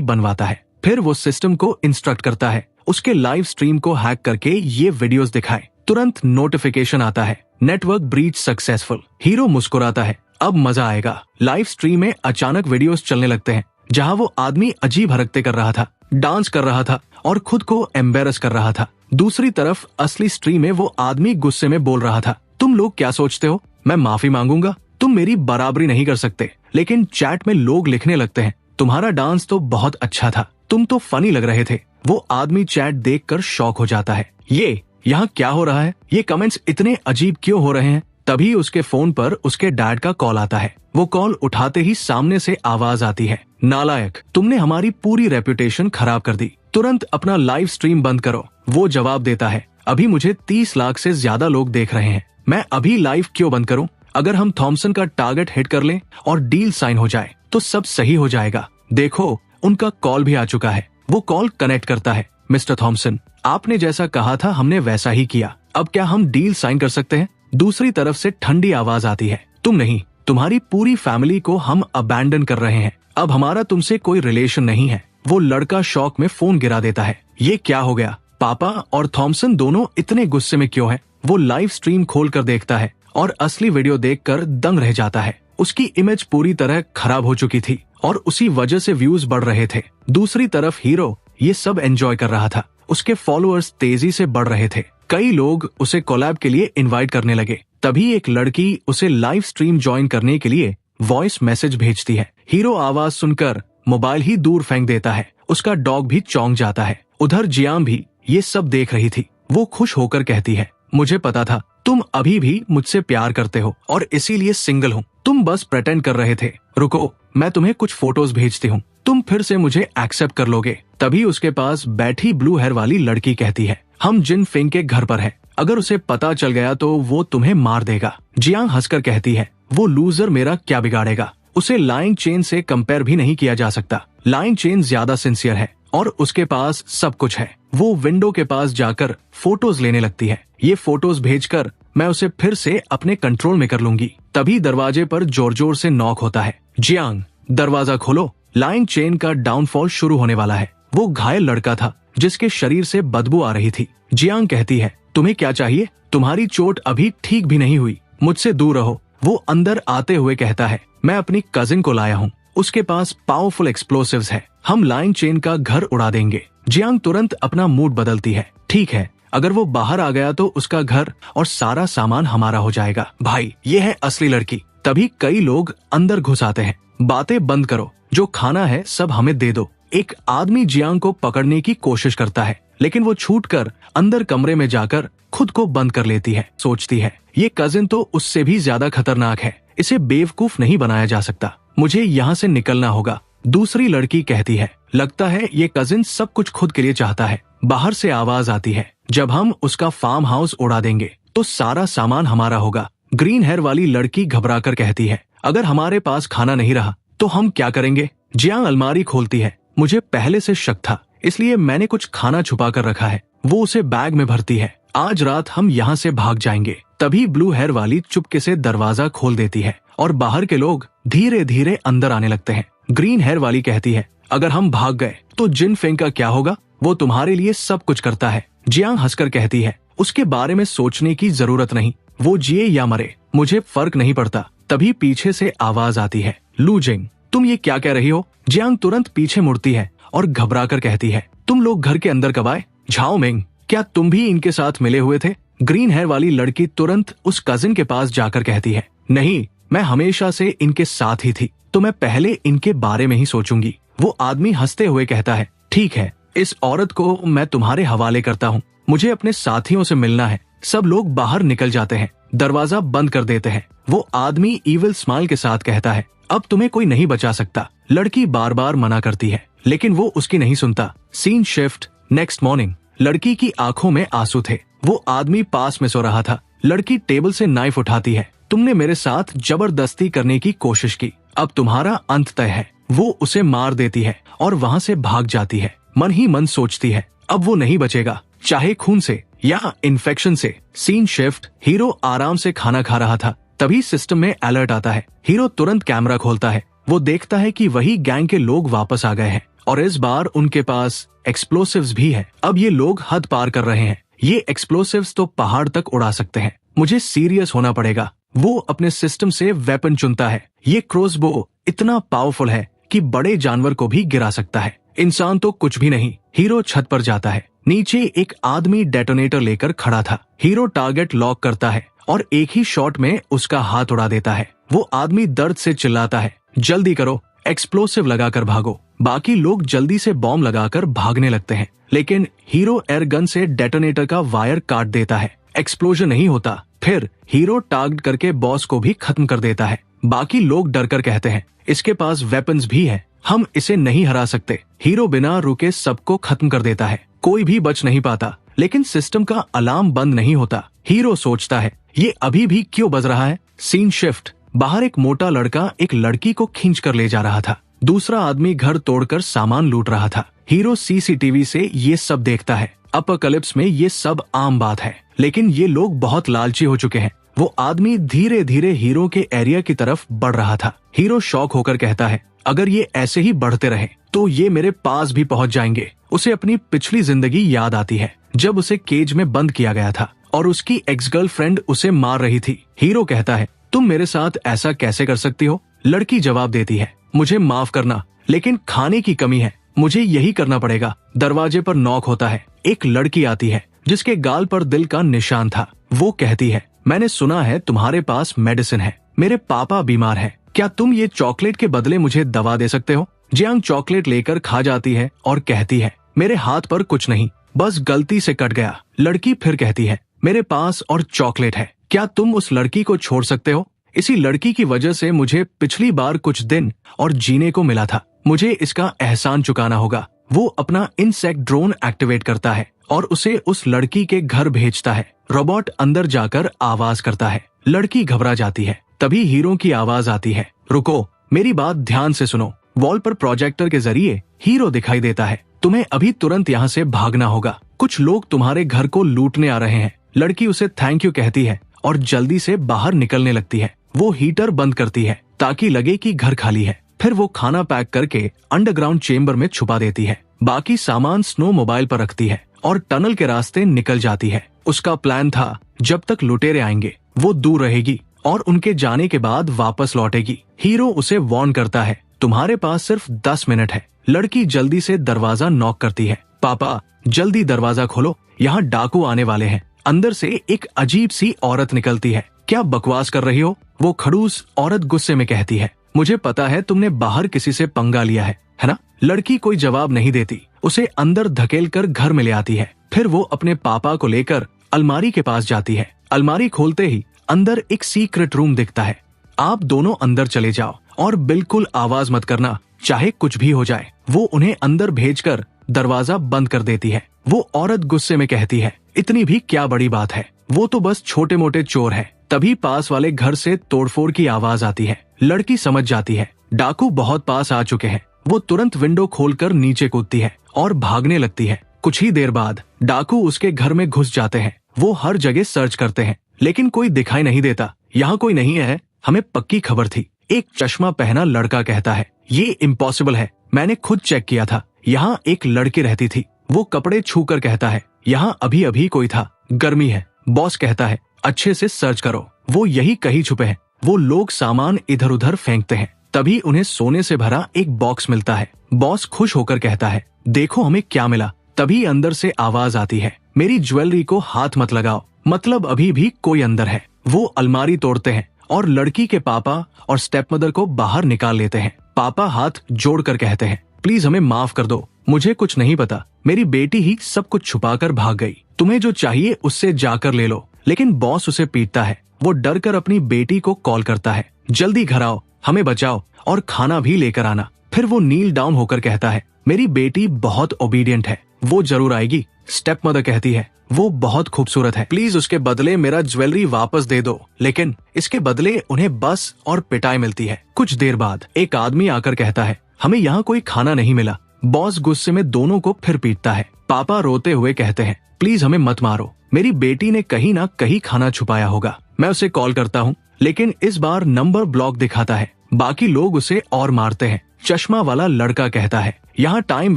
बनवाता है। फिर वो सिस्टम को इंस्ट्रक्ट करता है उसके लाइव स्ट्रीम को हैक करके ये वीडियोस दिखाए। तुरंत नोटिफिकेशन आता है, नेटवर्क ब्रीच सक्सेसफुल। हीरो मुस्कुराता है, अब मजा आएगा। लाइव स्ट्रीम में अचानक वीडियोस चलने लगते हैं जहाँ वो आदमी अजीब हरकतें कर रहा था, डांस कर रहा था और खुद को एम्बेरस कर रहा था। दूसरी तरफ असली स्ट्रीम में वो आदमी गुस्से में बोल रहा था, तुम लोग क्या सोचते हो मैं माफी मांगूंगा? तुम मेरी बराबरी नहीं कर सकते। लेकिन चैट में लोग लिखने लगते हैं, तुम्हारा डांस तो बहुत अच्छा था, तुम तो फनी लग रहे थे। वो आदमी चैट देखकर शॉक हो जाता है, ये यहाँ क्या हो रहा है? ये कमेंट्स इतने अजीब क्यों हो रहे हैं? तभी उसके फोन पर उसके डैड का कॉल आता है। वो कॉल उठाते ही सामने से आवाज आती है, नालायक, तुमने हमारी पूरी रेपुटेशन खराब कर दी, तुरंत अपना लाइव स्ट्रीम बंद करो। वो जवाब देता है, अभी मुझे 30 लाख से ज्यादा लोग देख रहे हैं, मैं अभी लाइव क्यों बंद करूं? अगर हम थॉमसन का टारगेट हिट कर लें और डील साइन हो जाए तो सब सही हो जाएगा। देखो उनका कॉल भी आ चुका है। वो कॉल कनेक्ट करता है, मिस्टर थॉमसन, आपने जैसा कहा था हमने वैसा ही किया, अब क्या हम डील साइन कर सकते हैं? दूसरी तरफ से ठंडी आवाज आती है, तुम नहीं, तुम्हारी पूरी फैमिली को हम अबैंडन कर रहे हैं, अब हमारा तुमसे कोई रिलेशन नहीं है। वो लड़का शॉक में फोन गिरा देता है, ये क्या हो गया? पापा और थॉमसन दोनों इतने गुस्से में क्यों हैं? वो लाइव स्ट्रीम खोल कर देखता है और असली वीडियो देखकर दंग रह जाता है। उसकी इमेज पूरी तरह खराब हो चुकी थी और उसी वजह से व्यूज बढ़ रहे थे। दूसरी तरफ हीरो ये सब एंजॉय कर रहा था, उसके फॉलोअर्स तेजी से बढ़ रहे थे। कई लोग उसे कोलैब के लिए इनवाइट करने लगे। तभी एक लड़की उसे लाइव स्ट्रीम ज्वाइन करने के लिए वॉइस मैसेज भेजती है। हीरो आवाज सुनकर मोबाइल ही दूर फेंक देता है। उसका डॉग भी चौंक जाता है। उधर जियांग भी ये सब देख रही थी। वो खुश होकर कहती है, मुझे पता था तुम अभी भी मुझसे प्यार करते हो और इसीलिए सिंगल हूँ, तुम बस प्रेटेंड कर रहे थे। रुको, मैं तुम्हें कुछ फोटोज भेजती हूँ, तुम फिर से मुझे एक्सेप्ट कर लोगे? तभी उसके पास बैठी ब्लू हेयर वाली लड़की कहती है, हम जिन फेंग के घर पर हैं, अगर उसे पता चल गया तो वो तुम्हें मार देगा। जियांग हंसकर कहती है, वो लूजर मेरा क्या बिगाड़ेगा? उसे लाइंग चेन से कंपेयर भी नहीं किया जा सकता। लाइंग चेन ज्यादा सिंसियर है और उसके पास सब कुछ है। वो विंडो के पास जाकर फोटोज लेने लगती है। ये फोटोज भेजकर मैं उसे फिर से अपने कंट्रोल में कर लूंगी। तभी दरवाजे पर जोर जोर से नॉक होता है। जियांग, दरवाजा खोलो, लाइंग चेन का डाउनफॉल शुरू होने वाला है। वो घायल लड़का था जिसके शरीर से बदबू आ रही थी। जियांग कहती है, तुम्हें क्या चाहिए? तुम्हारी चोट अभी ठीक भी नहीं हुई, मुझसे दूर रहो। वो अंदर आते हुए कहता है, मैं अपनी कजिन को लाया हूँ, उसके पास पावरफुल एक्सप्लोसिव्स है, हम लाइंग चेन का घर उड़ा देंगे। जियांग तुरंत अपना मूड बदलती है, ठीक है, अगर वो बाहर आ गया तो उसका घर और सारा सामान हमारा हो जाएगा। भाई, ये है असली लड़की। तभी कई लोग अंदर घुस आते हैं। बातें बंद करो, जो खाना है सब हमें दे दो। एक आदमी जियांग को पकड़ने की कोशिश करता है, लेकिन वो छूटकर अंदर कमरे में जाकर खुद को बंद कर लेती है। सोचती है, ये कजिन तो उससे भी ज्यादा खतरनाक है, इसे बेवकूफ नहीं बनाया जा सकता, मुझे यहाँ से निकलना होगा। दूसरी लड़की कहती है, लगता है ये कजिन सब कुछ खुद के लिए चाहता है। बाहर से आवाज आती है, जब हम उसका फार्म हाउस उड़ा देंगे तो सारा सामान हमारा होगा। ग्रीन हेयर वाली लड़की घबराकर कहती है, अगर हमारे पास खाना नहीं रहा तो हम क्या करेंगे? जियांग अलमारी खोलती है, मुझे पहले से शक था, इसलिए मैंने कुछ खाना छुपा कर रखा है। वो उसे बैग में भरती है, आज रात हम यहाँ से भाग जाएंगे। तभी ब्लू हेयर वाली चुपके से दरवाजा खोल देती है और बाहर के लोग धीरे धीरे अंदर आने लगते हैं। ग्रीन हेयर वाली कहती है, अगर हम भाग गए तो जिन फेंग का क्या होगा? वो तुम्हारे लिए सब कुछ करता है। जियांग हंसकर कहती है, उसके बारे में सोचने की जरूरत नहीं, वो जिए या मरे मुझे फर्क नहीं पड़ता। तभी पीछे से आवाज आती है, लू जिंग, तुम ये क्या कह रही हो? जियांग तुरंत पीछे मुड़ती है और घबराकर कहती है, तुम लोग घर के अंदर कब आए? झाओ मिंग, क्या तुम भी इनके साथ मिले हुए थे? ग्रीन हेयर वाली लड़की तुरंत उस कजिन के पास जाकर कहती है, नहीं, मैं हमेशा से इनके साथ ही थी, तो मैं पहले इनके बारे में ही सोचूंगी। वो आदमी हंसते हुए कहता है, ठीक है, इस औरत को मैं तुम्हारे हवाले करता हूँ, मुझे अपने साथियों से मिलना है। सब लोग बाहर निकल जाते हैं, दरवाजा बंद कर देते हैं। वो आदमी इविल स्माइल के साथ कहता है, अब तुम्हें कोई नहीं बचा सकता। लड़की बार बार मना करती है, लेकिन वो उसकी नहीं सुनता। Scene shift, next morning. लड़की की आंखों में आंसू थे। वो आदमी पास में सो रहा था। लड़की टेबल से नाइफ उठाती है, तुमने मेरे साथ जबरदस्ती करने की कोशिश की, अब तुम्हारा अंत तय है। वो उसे मार देती है और वहाँ से भाग जाती है। मन ही मन सोचती है अब वो नहीं बचेगा, चाहे खून से या इन्फेक्शन से। सीन शिफ्ट, हीरो आराम से खाना खा रहा था, तभी सिस्टम में अलर्ट आता है। हीरो तुरंत कैमरा खोलता है, वो देखता है कि वही गैंग के लोग वापस आ गए हैं और इस बार उनके पास एक्सप्लोसिव्स भी है। अब ये लोग हद पार कर रहे हैं, ये एक्सप्लोसिव्स तो पहाड़ तक उड़ा सकते हैं, मुझे सीरियस होना पड़ेगा। वो अपने सिस्टम से वेपन चुनता है। ये क्रॉसबो इतना पावरफुल है कि बड़े जानवर को भी गिरा सकता है, इंसान तो कुछ भी नहीं। हीरो छत पर जाता है, नीचे एक आदमी डेटोनेटर लेकर खड़ा था। हीरो टारगेट लॉक करता है और एक ही शॉट में उसका हाथ उड़ा देता है। वो आदमी दर्द से चिल्लाता है, जल्दी करो, एक्सप्लोसिव लगाकर भागो। बाकी लोग जल्दी से बॉम्ब लगाकर भागने लगते हैं, लेकिन हीरो एयर गन से डेटोनेटर का वायर काट देता है। एक्सप्लोजन नहीं होता। फिर हीरो टारगेट करके बॉस को भी खत्म कर देता है। बाकी लोग डरकर कहते हैं, इसके पास वेपन्स भी है, हम इसे नहीं हरा सकते। हीरो बिना रुके सबको खत्म कर देता है, कोई भी बच नहीं पाता, लेकिन सिस्टम का अलार्म बंद नहीं होता। हीरो सोचता है, ये अभी भी क्यों बज रहा है। सीन शिफ्ट, बाहर एक मोटा लड़का एक लड़की को खींच कर ले जा रहा था, दूसरा आदमी घर तोड़कर सामान लूट रहा था। हीरो सीसीटीवी से ये सब देखता है। अपोकलिप्स में ये सब आम बात है, लेकिन ये लोग बहुत लालची हो चुके हैं। वो आदमी धीरे धीरे हीरो के एरिया की तरफ बढ़ रहा था। हीरो शॉक होकर कहता है, अगर ये ऐसे ही बढ़ते रहे तो ये मेरे पास भी पहुंच जाएंगे। उसे अपनी पिछली जिंदगी याद आती है, जब उसे केज में बंद किया गया था और उसकी एक्स गर्लफ्रेंड उसे मार रही थी। हीरो कहता है, तुम मेरे साथ ऐसा कैसे कर सकती हो। लड़की जवाब देती है, मुझे माफ करना, लेकिन खाने की कमी है, मुझे यही करना पड़ेगा। दरवाजे पर नॉक होता है, एक लड़की आती है जिसके गाल पर दिल का निशान था। वो कहती है, मैंने सुना है तुम्हारे पास मेडिसिन है, मेरे पापा बीमार हैं, क्या तुम ये चॉकलेट के बदले मुझे दवा दे सकते हो। जियांग चॉकलेट लेकर खा जाती है और कहती है, मेरे हाथ पर कुछ नहीं, बस गलती से कट गया। लड़की फिर कहती है, मेरे पास और चॉकलेट है, क्या तुम उस लड़की को छोड़ सकते हो। इसी लड़की की वजह से मुझे पिछली बार कुछ दिन और जीने को मिला था, मुझे इसका एहसान चुकाना होगा। वो अपना इंसेक्ट ड्रोन एक्टिवेट करता है और उसे उस लड़की के घर भेजता है। रोबोट अंदर जाकर आवाज करता है, लड़की घबरा जाती है। तभी हीरो की आवाज आती है, रुको, मेरी बात ध्यान से सुनो। वॉल पर प्रोजेक्टर के जरिए हीरो दिखाई देता है, तुम्हें अभी तुरंत यहाँ से भागना होगा, कुछ लोग तुम्हारे घर को लूटने आ रहे हैं। लड़की उसे थैंक यू कहती है और जल्दी से बाहर निकलने लगती है। वो हीटर बंद करती है ताकि लगे कि घर खाली है। फिर वो खाना पैक करके अंडरग्राउंड चेम्बर में छुपा देती है। बाकी सामान स्नो मोबाइल पर रखती है और टनल के रास्ते निकल जाती है। उसका प्लान था, जब तक लुटेरे आएंगे वो दूर रहेगी और उनके जाने के बाद वापस लौटेगी। हीरो उसे वार्न करता है, तुम्हारे पास सिर्फ 10 मिनट है। लड़की जल्दी से दरवाजा नॉक करती है, पापा जल्दी दरवाजा खोलो, यहाँ डाकू आने वाले हैं। अंदर से एक अजीब सी औरत निकलती है, क्या बकवास कर रही हो। वो खड़ूस औरत गुस्से में कहती है, मुझे पता है तुमने बाहर किसी से पंगा लिया है ना। लड़की कोई जवाब नहीं देती, उसे अंदर धकेलकर घर में ले आती है। फिर वो अपने पापा को लेकर अलमारी के पास जाती है। अलमारी खोलते ही अंदर एक सीक्रेट रूम दिखता है। आप दोनों अंदर चले जाओ और बिल्कुल आवाज मत करना, चाहे कुछ भी हो जाए। वो उन्हें अंदर भेजकर दरवाजा बंद कर देती है। वो औरत गुस्से में कहती है, इतनी भी क्या बड़ी बात है, वो तो बस छोटे मोटे चोर है। तभी पास वाले घर से तोड़फोड़ की आवाज आती है। लड़की समझ जाती है डाकू बहुत पास आ चुके हैं। वो तुरंत विंडो खोलकर नीचे कूदती है और भागने लगती है। कुछ ही देर बाद डाकू उसके घर में घुस जाते हैं। वो हर जगह सर्च करते हैं, लेकिन कोई दिखाई नहीं देता। यहाँ कोई नहीं है, हमें पक्की खबर थी। एक चश्मा पहना लड़का कहता है, ये इम्पॉसिबल है, मैंने खुद चेक किया था, यहाँ एक लड़की रहती थी। वो कपड़े छू कर कहता है, यहाँ अभी अभी कोई था, गर्मी है। बॉस कहता है, अच्छे से सर्च करो, वो यही कहीं छुपे हैं। वो लोग सामान इधर उधर फेंकते हैं, तभी उन्हें सोने से भरा एक बॉक्स मिलता है। बॉस खुश होकर कहता है, देखो हमें क्या मिला। तभी अंदर से आवाज आती है, मेरी ज्वेलरी को हाथ मत लगाओ, मतलब अभी भी कोई अंदर है। वो अलमारी तोड़ते हैं और लड़की के पापा और स्टेपमदर को बाहर निकाल लेते हैं। पापा हाथ जोड़कर कहते हैं, प्लीज हमें माफ कर दो, मुझे कुछ नहीं पता, मेरी बेटी ही सब कुछ छुपाकर भाग गई, तुम्हें जो चाहिए उससे जाकर ले लो। लेकिन बॉस उसे पीटता है। वो डर कर अपनी बेटी को कॉल करता है, जल्दी घर आओ, हमें बचाओ और खाना भी लेकर आना। फिर वो नील डाउन होकर कहता है, मेरी बेटी बहुत ओबीडियंट है, वो जरूर आएगी। स्टेप मदर कहती है, वो बहुत खूबसूरत है, प्लीज उसके बदले मेरा ज्वेलरी वापस दे दो। लेकिन इसके बदले उन्हें बस और पिटाई मिलती है। कुछ देर बाद एक आदमी आकर कहता है, हमें यहाँ कोई खाना नहीं मिला, बॉस गुस्से में दोनों को फिर पीटता है। पापा रोते हुए कहते हैं, प्लीज हमें मत मारो, मेरी बेटी ने कहीं ना कहीं खाना छुपाया होगा। मैं उसे कॉल करता हूँ, लेकिन इस बार नंबर ब्लॉक दिखाता है। बाकी लोग उसे और मारते हैं। चश्मा वाला लड़का कहता है, यहाँ टाइम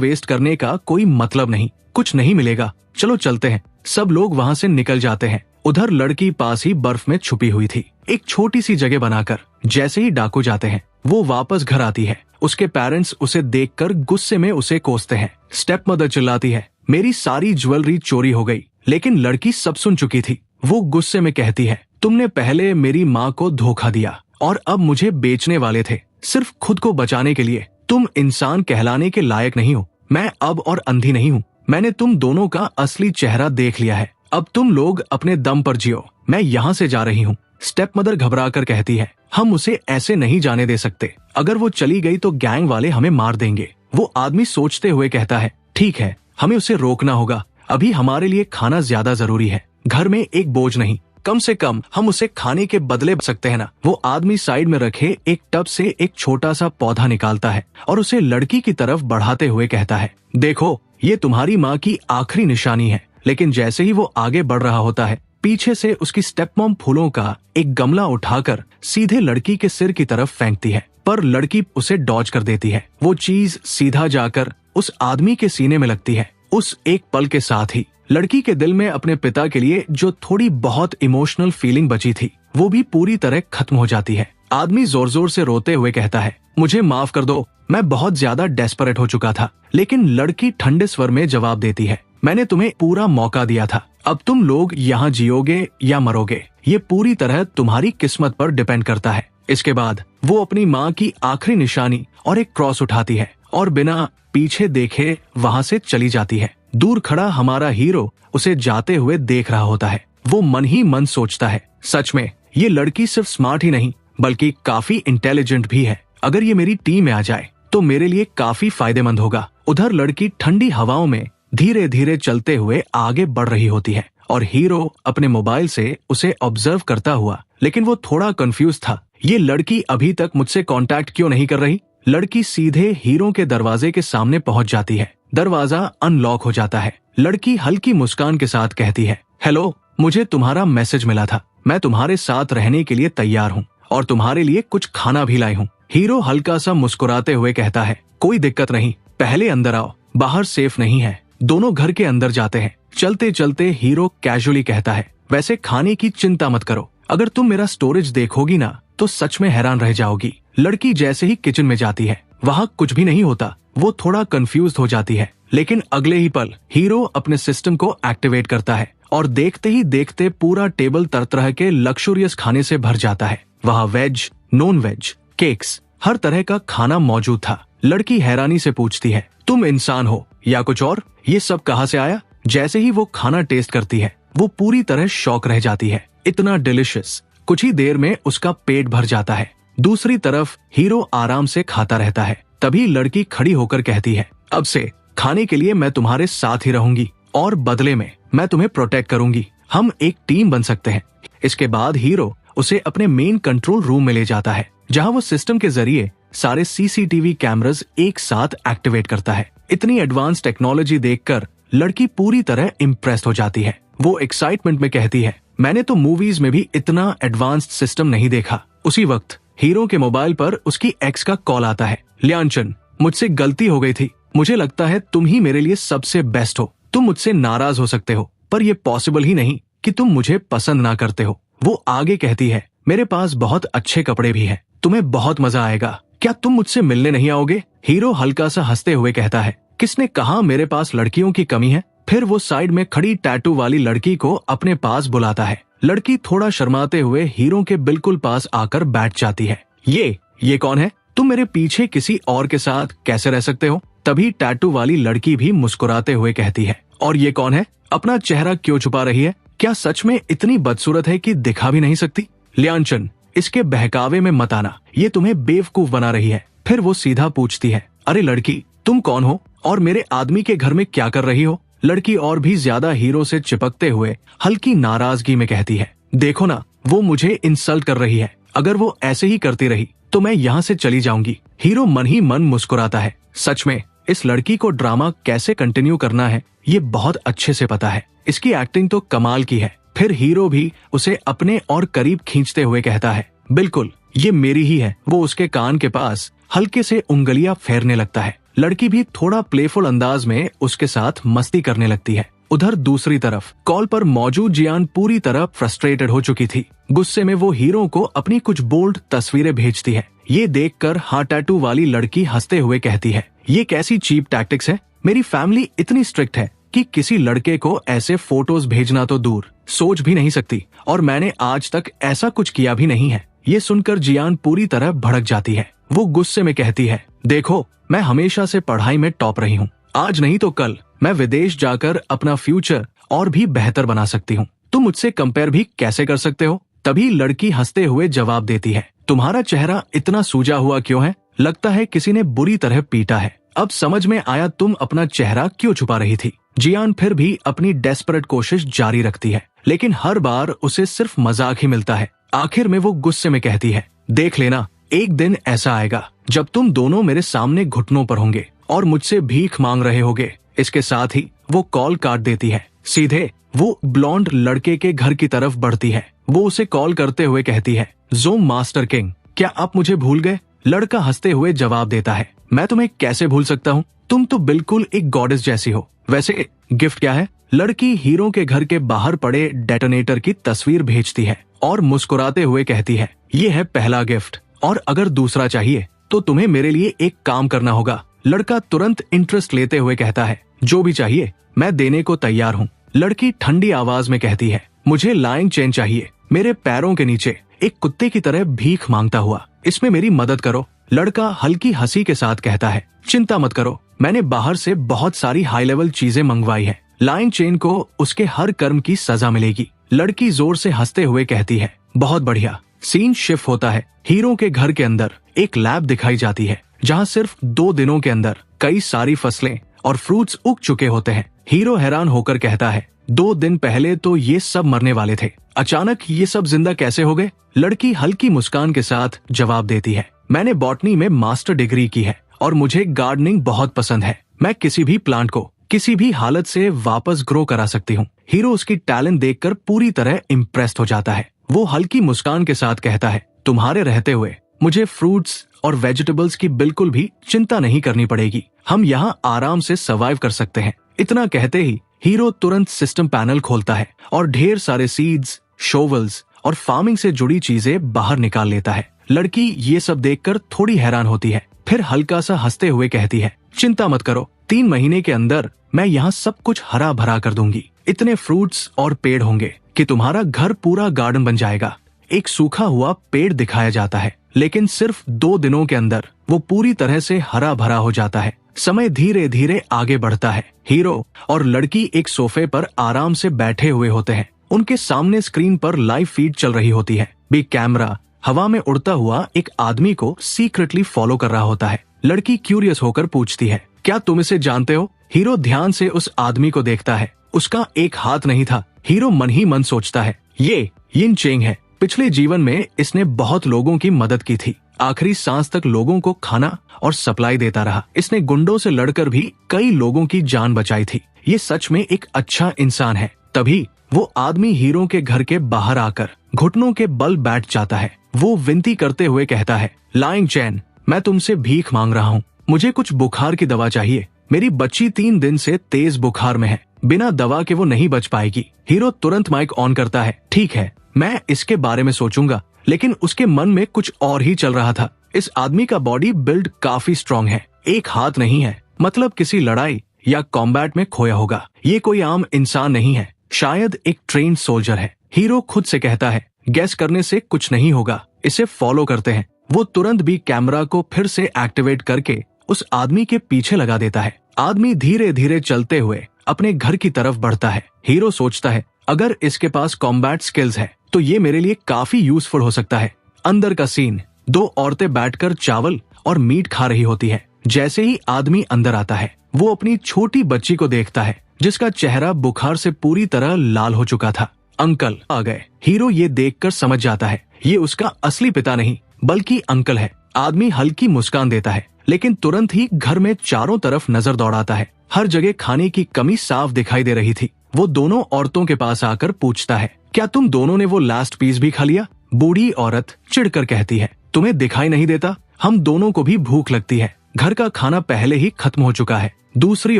वेस्ट करने का कोई मतलब नहीं, कुछ नहीं मिलेगा, चलो चलते हैं। सब लोग वहाँ से निकल जाते हैं। उधर लड़की पास ही बर्फ में छुपी हुई थी, एक छोटी सी जगह बनाकर। जैसे ही डाकू जाते हैं, वो वापस घर आती है। उसके पेरेंट्स उसे देखकर गुस्से में उसे कोसते हैं। स्टेप मदर चिल्लाती है, मेरी सारी ज्वेलरी चोरी हो गई। लेकिन लड़की सब सुन चुकी थी। वो गुस्से में कहती है, तुमने पहले मेरी माँ को धोखा दिया और अब मुझे बेचने वाले थे, सिर्फ खुद को बचाने के लिए। तुम इंसान कहलाने के लायक नहीं हो। मैं अब और अंधी नहीं हूँ। मैंने तुम दोनों का असली चेहरा देख लिया है। अब तुम लोग अपने दम पर जियो, मैं यहाँ से जा रही हूँ। स्टेप मदर घबरा कर कहती है, हम उसे ऐसे नहीं जाने दे सकते। अगर वो चली गई तो गैंग वाले हमें मार देंगे। वो आदमी सोचते हुए कहता है, ठीक है, हमें उसे रोकना होगा। अभी हमारे लिए खाना ज्यादा जरूरी है, घर में एक बोझ नहीं। कम से कम हम उसे खाने के बदले सकते हैं ना। वो आदमी साइड में रखे एक टब से एक छोटा सा पौधा निकालता है और उसे लड़की की तरफ बढ़ाते हुए कहता है, देखो, ये तुम्हारी माँ की आखिरी निशानी है। लेकिन जैसे ही वो आगे बढ़ रहा होता है, पीछे से उसकी स्टेपमॉम फूलों का एक गमला उठाकर सीधे लड़की के सिर की तरफ फेंकती है, पर लड़की उसे डॉज कर देती है। वो चीज सीधा जाकर उस आदमी के सीने में लगती है। उस एक पल के साथ ही लड़की के दिल में अपने पिता के लिए जो थोड़ी बहुत इमोशनल फीलिंग बची थी, वो भी पूरी तरह खत्म हो जाती है। आदमी जोर जोर से रोते हुए कहता है, मुझे माफ कर दो, मैं बहुत ज्यादा डेस्परेट हो चुका था। लेकिन लड़की ठंडे स्वर में जवाब देती है, मैंने तुम्हें पूरा मौका दिया था। अब तुम लोग यहाँ जियोगे या मरोगे, ये पूरी तरह तुम्हारी किस्मत पर डिपेंड करता है। इसके बाद वो अपनी माँ की आखिरी निशानी और एक क्रॉस उठाती है और बिना पीछे देखे वहाँ से चली जाती है। दूर खड़ा हमारा हीरो उसे जाते हुए देख रहा होता है। वो मन ही मन सोचता है, सच में ये लड़की सिर्फ स्मार्ट ही नहीं बल्कि काफी इंटेलिजेंट भी है। अगर ये मेरी टीम में आ जाए तो मेरे लिए काफी फायदेमंद होगा। उधर लड़की ठंडी हवाओं में धीरे धीरे चलते हुए आगे बढ़ रही होती है और हीरो अपने मोबाइल से उसे ऑब्जर्व करता हुआ, लेकिन वो थोड़ा कंफ्यूज था। ये लड़की अभी तक मुझसे कांटेक्ट क्यों नहीं कर रही? लड़की सीधे हीरो के दरवाजे के सामने पहुंच जाती है। दरवाजा अनलॉक हो जाता है। लड़की हल्की मुस्कान के साथ कहती है, हेलो, मुझे तुम्हारा मैसेज मिला था। मैं तुम्हारे साथ रहने के लिए तैयार हूँ और तुम्हारे लिए कुछ खाना भी लाई हूँ। हीरो हल्का सा मुस्कुराते हुए कहता है, कोई दिक्कत नहीं, पहले अंदर आओ, बाहर सेफ नहीं है। दोनों घर के अंदर जाते हैं। चलते चलते हीरो कैजुअली कहता है, वैसे खाने की चिंता मत करो, अगर तुम मेरा स्टोरेज देखोगी ना तो सच में हैरान रह जाओगी। लड़की जैसे ही किचन में जाती है, वहाँ कुछ भी नहीं होता। वो थोड़ा कंफ्यूज हो जाती है, लेकिन अगले ही पल हीरो अपने सिस्टम को एक्टिवेट करता है और देखते ही देखते पूरा टेबल तरह तरह के लग्जरियस खाने से भर जाता है। वहाँ वेज, नॉन वेज, केक्स, हर तरह का खाना मौजूद था। लड़की हैरानी से पूछती है, तुम इंसान हो या कुछ और? ये सब कहाँ से आया? जैसे ही वो खाना टेस्ट करती है, वो पूरी तरह शॉक रह जाती है। इतना डिलिशियस। कुछ ही देर में उसका पेट भर जाता है। दूसरी तरफ हीरो आराम से खाता रहता है। तभी लड़की खड़ी होकर कहती है, अब से खाने के लिए मैं तुम्हारे साथ ही रहूंगी और बदले में मैं तुम्हें प्रोटेक्ट करूंगी। हम एक टीम बन सकते हैं। इसके बाद हीरो उसे अपने मेन कंट्रोल रूम में ले जाता है, जहां वो सिस्टम के जरिए सारे सीसीटीवी कैमरास एक साथ एक्टिवेट करता है। इतनी एडवांस टेक्नोलॉजी देखकर लड़की पूरी तरह इम्प्रेस हो जाती है। वो एक्साइटमेंट में कहती है, मैंने तो मूवीज में भी इतना एडवांस्ड सिस्टम नहीं देखा। उसी वक्त हीरो के मोबाइल पर उसकी एक्स का कॉल आता है। ल्यानचन, मुझसे गलती हो गई थी। मुझे लगता है तुम ही मेरे लिए सबसे बेस्ट हो। तुम मुझसे नाराज हो सकते हो, पर यह पॉसिबल ही नहीं कि तुम मुझे पसंद ना करते हो। वो आगे कहती है, मेरे पास बहुत अच्छे कपड़े भी हैं, तुम्हें बहुत मजा आएगा। क्या तुम मुझसे मिलने नहीं आओगे? हीरो हल्का सा हंसते हुए कहता है, किसने कहा मेरे पास लड़कियों की कमी है? फिर वो साइड में खड़ी टैटू वाली लड़की को अपने पास बुलाता है। लड़की थोड़ा शर्माते हुए हीरो के बिल्कुल पास आकर बैठ जाती है। ये कौन है? तुम मेरे पीछे किसी और के साथ कैसे रह सकते हो? तभी टैटू वाली लड़की भी मुस्कुराते हुए कहती है, और ये कौन है? अपना चेहरा क्यों छुपा रही है? क्या सच में इतनी बदसूरत है कि दिखा भी नहीं सकती? ल्यानचन, इसके बहकावे में मत आना, ये तुम्हें बेवकूफ बना रही है। फिर वो सीधा पूछती है, अरे लड़की, तुम कौन हो और मेरे आदमी के घर में क्या कर रही हो? लड़की और भी ज्यादा हीरो से चिपकते हुए हल्की नाराजगी में कहती है, देखो ना, वो मुझे इंसल्ट कर रही है। अगर वो ऐसे ही करती रही तो मैं यहाँ से चली जाऊंगी। हीरो मन ही मन मुस्कुराता है। सच में इस लड़की को ड्रामा कैसे कंटिन्यू करना है ये बहुत अच्छे से पता है। इसकी एक्टिंग तो कमाल की है। फिर हीरो भी उसे अपने और करीब खींचते हुए कहता है, बिल्कुल ये मेरी ही है। वो उसके कान के पास हल्के से उंगलियां फेरने लगता है। लड़की भी थोड़ा प्लेफुल अंदाज में उसके साथ मस्ती करने लगती है। उधर दूसरी तरफ कॉल पर मौजूद जियान पूरी तरह फ्रस्ट्रेटेड हो चुकी थी। गुस्से में वो हीरो को अपनी कुछ बोल्ड तस्वीरें भेजती है। ये देखकर हार्ट टैटू वाली लड़की हंसते हुए कहती है, ये कैसी चीप टैक्टिक्स है। मेरी फैमिली इतनी स्ट्रिक्ट है कि किसी लड़के को ऐसे फोटोज भेजना तो दूर सोच भी नहीं सकती, और मैंने आज तक ऐसा कुछ किया भी नहीं है। ये सुनकर जियान पूरी तरह भड़क जाती है। वो गुस्से में कहती है, देखो मैं हमेशा से पढ़ाई में टॉप रही हूँ, आज नहीं तो कल मैं विदेश जाकर अपना फ्यूचर और भी बेहतर बना सकती हूँ। तुम मुझसे कंपेयर भी कैसे कर सकते हो। तभी लड़की हंसते हुए जवाब देती है, तुम्हारा चेहरा इतना सूजा हुआ क्यों है, लगता है किसी ने बुरी तरह पीटा है। अब समझ में आया तुम अपना चेहरा क्यों छुपा रही थी। जियान फिर भी अपनी डेस्परेट कोशिश जारी रखती है, लेकिन हर बार उसे सिर्फ मजाक ही मिलता है। आखिर में वो गुस्से में कहती है, देख लेना एक दिन ऐसा आएगा जब तुम दोनों मेरे सामने घुटनों पर होंगे और मुझसे भीख मांग रहे होगे। इसके साथ ही वो कॉल काट देती है। सीधे वो ब्लॉन्ड लड़के के घर की तरफ बढ़ती है। वो उसे कॉल करते हुए कहती है, ज़ोम मास्टर किंग, क्या आप मुझे भूल गए। लड़का हंसते हुए जवाब देता है, मैं तुम्हें कैसे भूल सकता हूँ, तुम तो बिल्कुल एक गॉडेस जैसी हो। वैसे गिफ्ट क्या है। लड़की हीरो के घर के बाहर पड़े डेटोनेटर की तस्वीर भेजती है और मुस्कुराते हुए कहती है, ये है पहला गिफ्ट, और अगर दूसरा चाहिए तो तुम्हें मेरे लिए एक काम करना होगा। लड़का तुरंत इंटरेस्ट लेते हुए कहता है, जो भी चाहिए मैं देने को तैयार हूँ। लड़की ठंडी आवाज में कहती है, मुझे लाइंग चेन चाहिए, मेरे पैरों के नीचे एक कुत्ते की तरह भीख मांगता हुआ, इसमें मेरी मदद करो। लड़का हल्की हंसी के साथ कहता है, चिंता मत करो, मैंने बाहर से बहुत सारी हाई लेवल चीजें मंगवाई है, लाइन चेन को उसके हर कर्म की सजा मिलेगी। लड़की जोर से हंसते हुए कहती है, बहुत बढ़िया। सीन शिफ्ट होता है। हीरो के घर के अंदर एक लैब दिखाई जाती है, जहाँ सिर्फ 2 दिनों के अंदर कई सारी फसलें और फ्रूट्स उग चुके होते हैं। हीरो हैरान होकर कहता है, 2 दिन पहले तो ये सब मरने वाले थे, अचानक ये सब जिंदा कैसे हो गए। लड़की हल्की मुस्कान के साथ जवाब देती है, मैंने बॉटनी में मास्टर डिग्री की है और मुझे गार्डनिंग बहुत पसंद है। मैं किसी भी प्लांट को किसी भी हालत से वापस ग्रो करा सकती हूँ। हीरो उसकी टैलेंट देखकर पूरी तरह इम्प्रेस्ड हो जाता है। वो हल्की मुस्कान के साथ कहता है, तुम्हारे रहते हुए मुझे फ्रूट्स और वेजिटेबल्स की बिल्कुल भी चिंता नहीं करनी पड़ेगी, हम यहाँ आराम से सर्वाइव कर सकते हैं। इतना कहते ही हीरो तुरंत सिस्टम पैनल खोलता है और ढेर सारे सीड्स, शोवल्स और फार्मिंग से जुड़ी चीजें बाहर निकाल लेता है। लड़की ये सब देखकर थोड़ी हैरान होती है, फिर हल्का सा हंसते हुए कहती है, चिंता मत करो, 3 महीने के अंदर मैं यहाँ सब कुछ हरा भरा कर दूंगी। इतने फ्रूट्स और पेड़ होंगे कि तुम्हारा घर पूरा गार्डन बन जाएगा। एक सूखा हुआ पेड़ दिखाया जाता है, लेकिन सिर्फ 2 दिनों के अंदर वो पूरी तरह से हरा भरा हो जाता है। समय धीरे धीरे आगे बढ़ता है। हीरो और लड़की एक सोफे पर आराम से बैठे हुए होते हैं। उनके सामने स्क्रीन पर लाइव फीड चल रही होती है। बिग कैमरा हवा में उड़ता हुआ एक आदमी को सीक्रेटली फॉलो कर रहा होता है। लड़की क्यूरियस होकर पूछती है, क्या तुम इसे जानते हो। हीरो ध्यान से उस आदमी को देखता है। उसका एक हाथ नहीं था। हीरो मन ही मन सोचता है, ये यिन चेंग है, पिछले जीवन में इसने बहुत लोगों की मदद की थी, आखिरी सांस तक लोगों को खाना और सप्लाई देता रहा। इसने गुंडों से लड़कर भी कई लोगों की जान बचाई थी। ये सच में एक अच्छा इंसान है। तभी वो आदमी हीरो के घर के बाहर आकर घुटनों के बल बैठ जाता है। वो विनती करते हुए कहता है, लाइंग चैन, मैं तुमसे भीख मांग रहा हूँ, मुझे कुछ बुखार की दवा चाहिए। मेरी बच्ची 3 दिन से तेज बुखार में है, बिना दवा के वो नहीं बच पाएगी। हीरो तुरंत माइक ऑन करता है, ठीक है, मैं इसके बारे में सोचूंगा। लेकिन उसके मन में कुछ और ही चल रहा था। इस आदमी का बॉडी बिल्ड काफी स्ट्रॉन्ग है, एक हाथ नहीं है, मतलब किसी लड़ाई या कॉम्बैट में खोया होगा। ये कोई आम इंसान नहीं है, शायद एक ट्रेन्ड सोल्जर है। हीरो खुद से कहता है, गैस करने से कुछ नहीं होगा, इसे फॉलो करते हैं। वो तुरंत भी कैमरा को फिर से एक्टिवेट करके उस आदमी के पीछे लगा देता है। आदमी धीरे धीरे चलते हुए अपने घर की तरफ बढ़ता है। हीरो सोचता है, अगर इसके पास कॉम्बैट स्किल्स है तो ये मेरे लिए काफी यूजफुल हो सकता है। अंदर का सीन, 2 औरतें बैठकर चावल और मीट खा रही होती है। जैसे ही आदमी अंदर आता है, वो अपनी छोटी बच्ची को देखता है, जिसका चेहरा बुखार से पूरी तरह लाल हो चुका था। अंकल आ गए। हीरो ये देखकर समझ जाता है, ये उसका असली पिता नहीं बल्कि अंकल है। आदमी हल्की मुस्कान देता है, लेकिन तुरंत ही घर में चारों तरफ नजर दौड़ाता है। हर जगह खाने की कमी साफ दिखाई दे रही थी। वो दोनों औरतों के पास आकर पूछता है, क्या तुम दोनों ने वो लास्ट पीस भी खा लिया? बूढ़ी औरत चिढ़कर कहती है, तुम्हें दिखाई नहीं देता? हम दोनों को भी भूख लगती है। घर का खाना पहले ही खत्म हो चुका है। दूसरी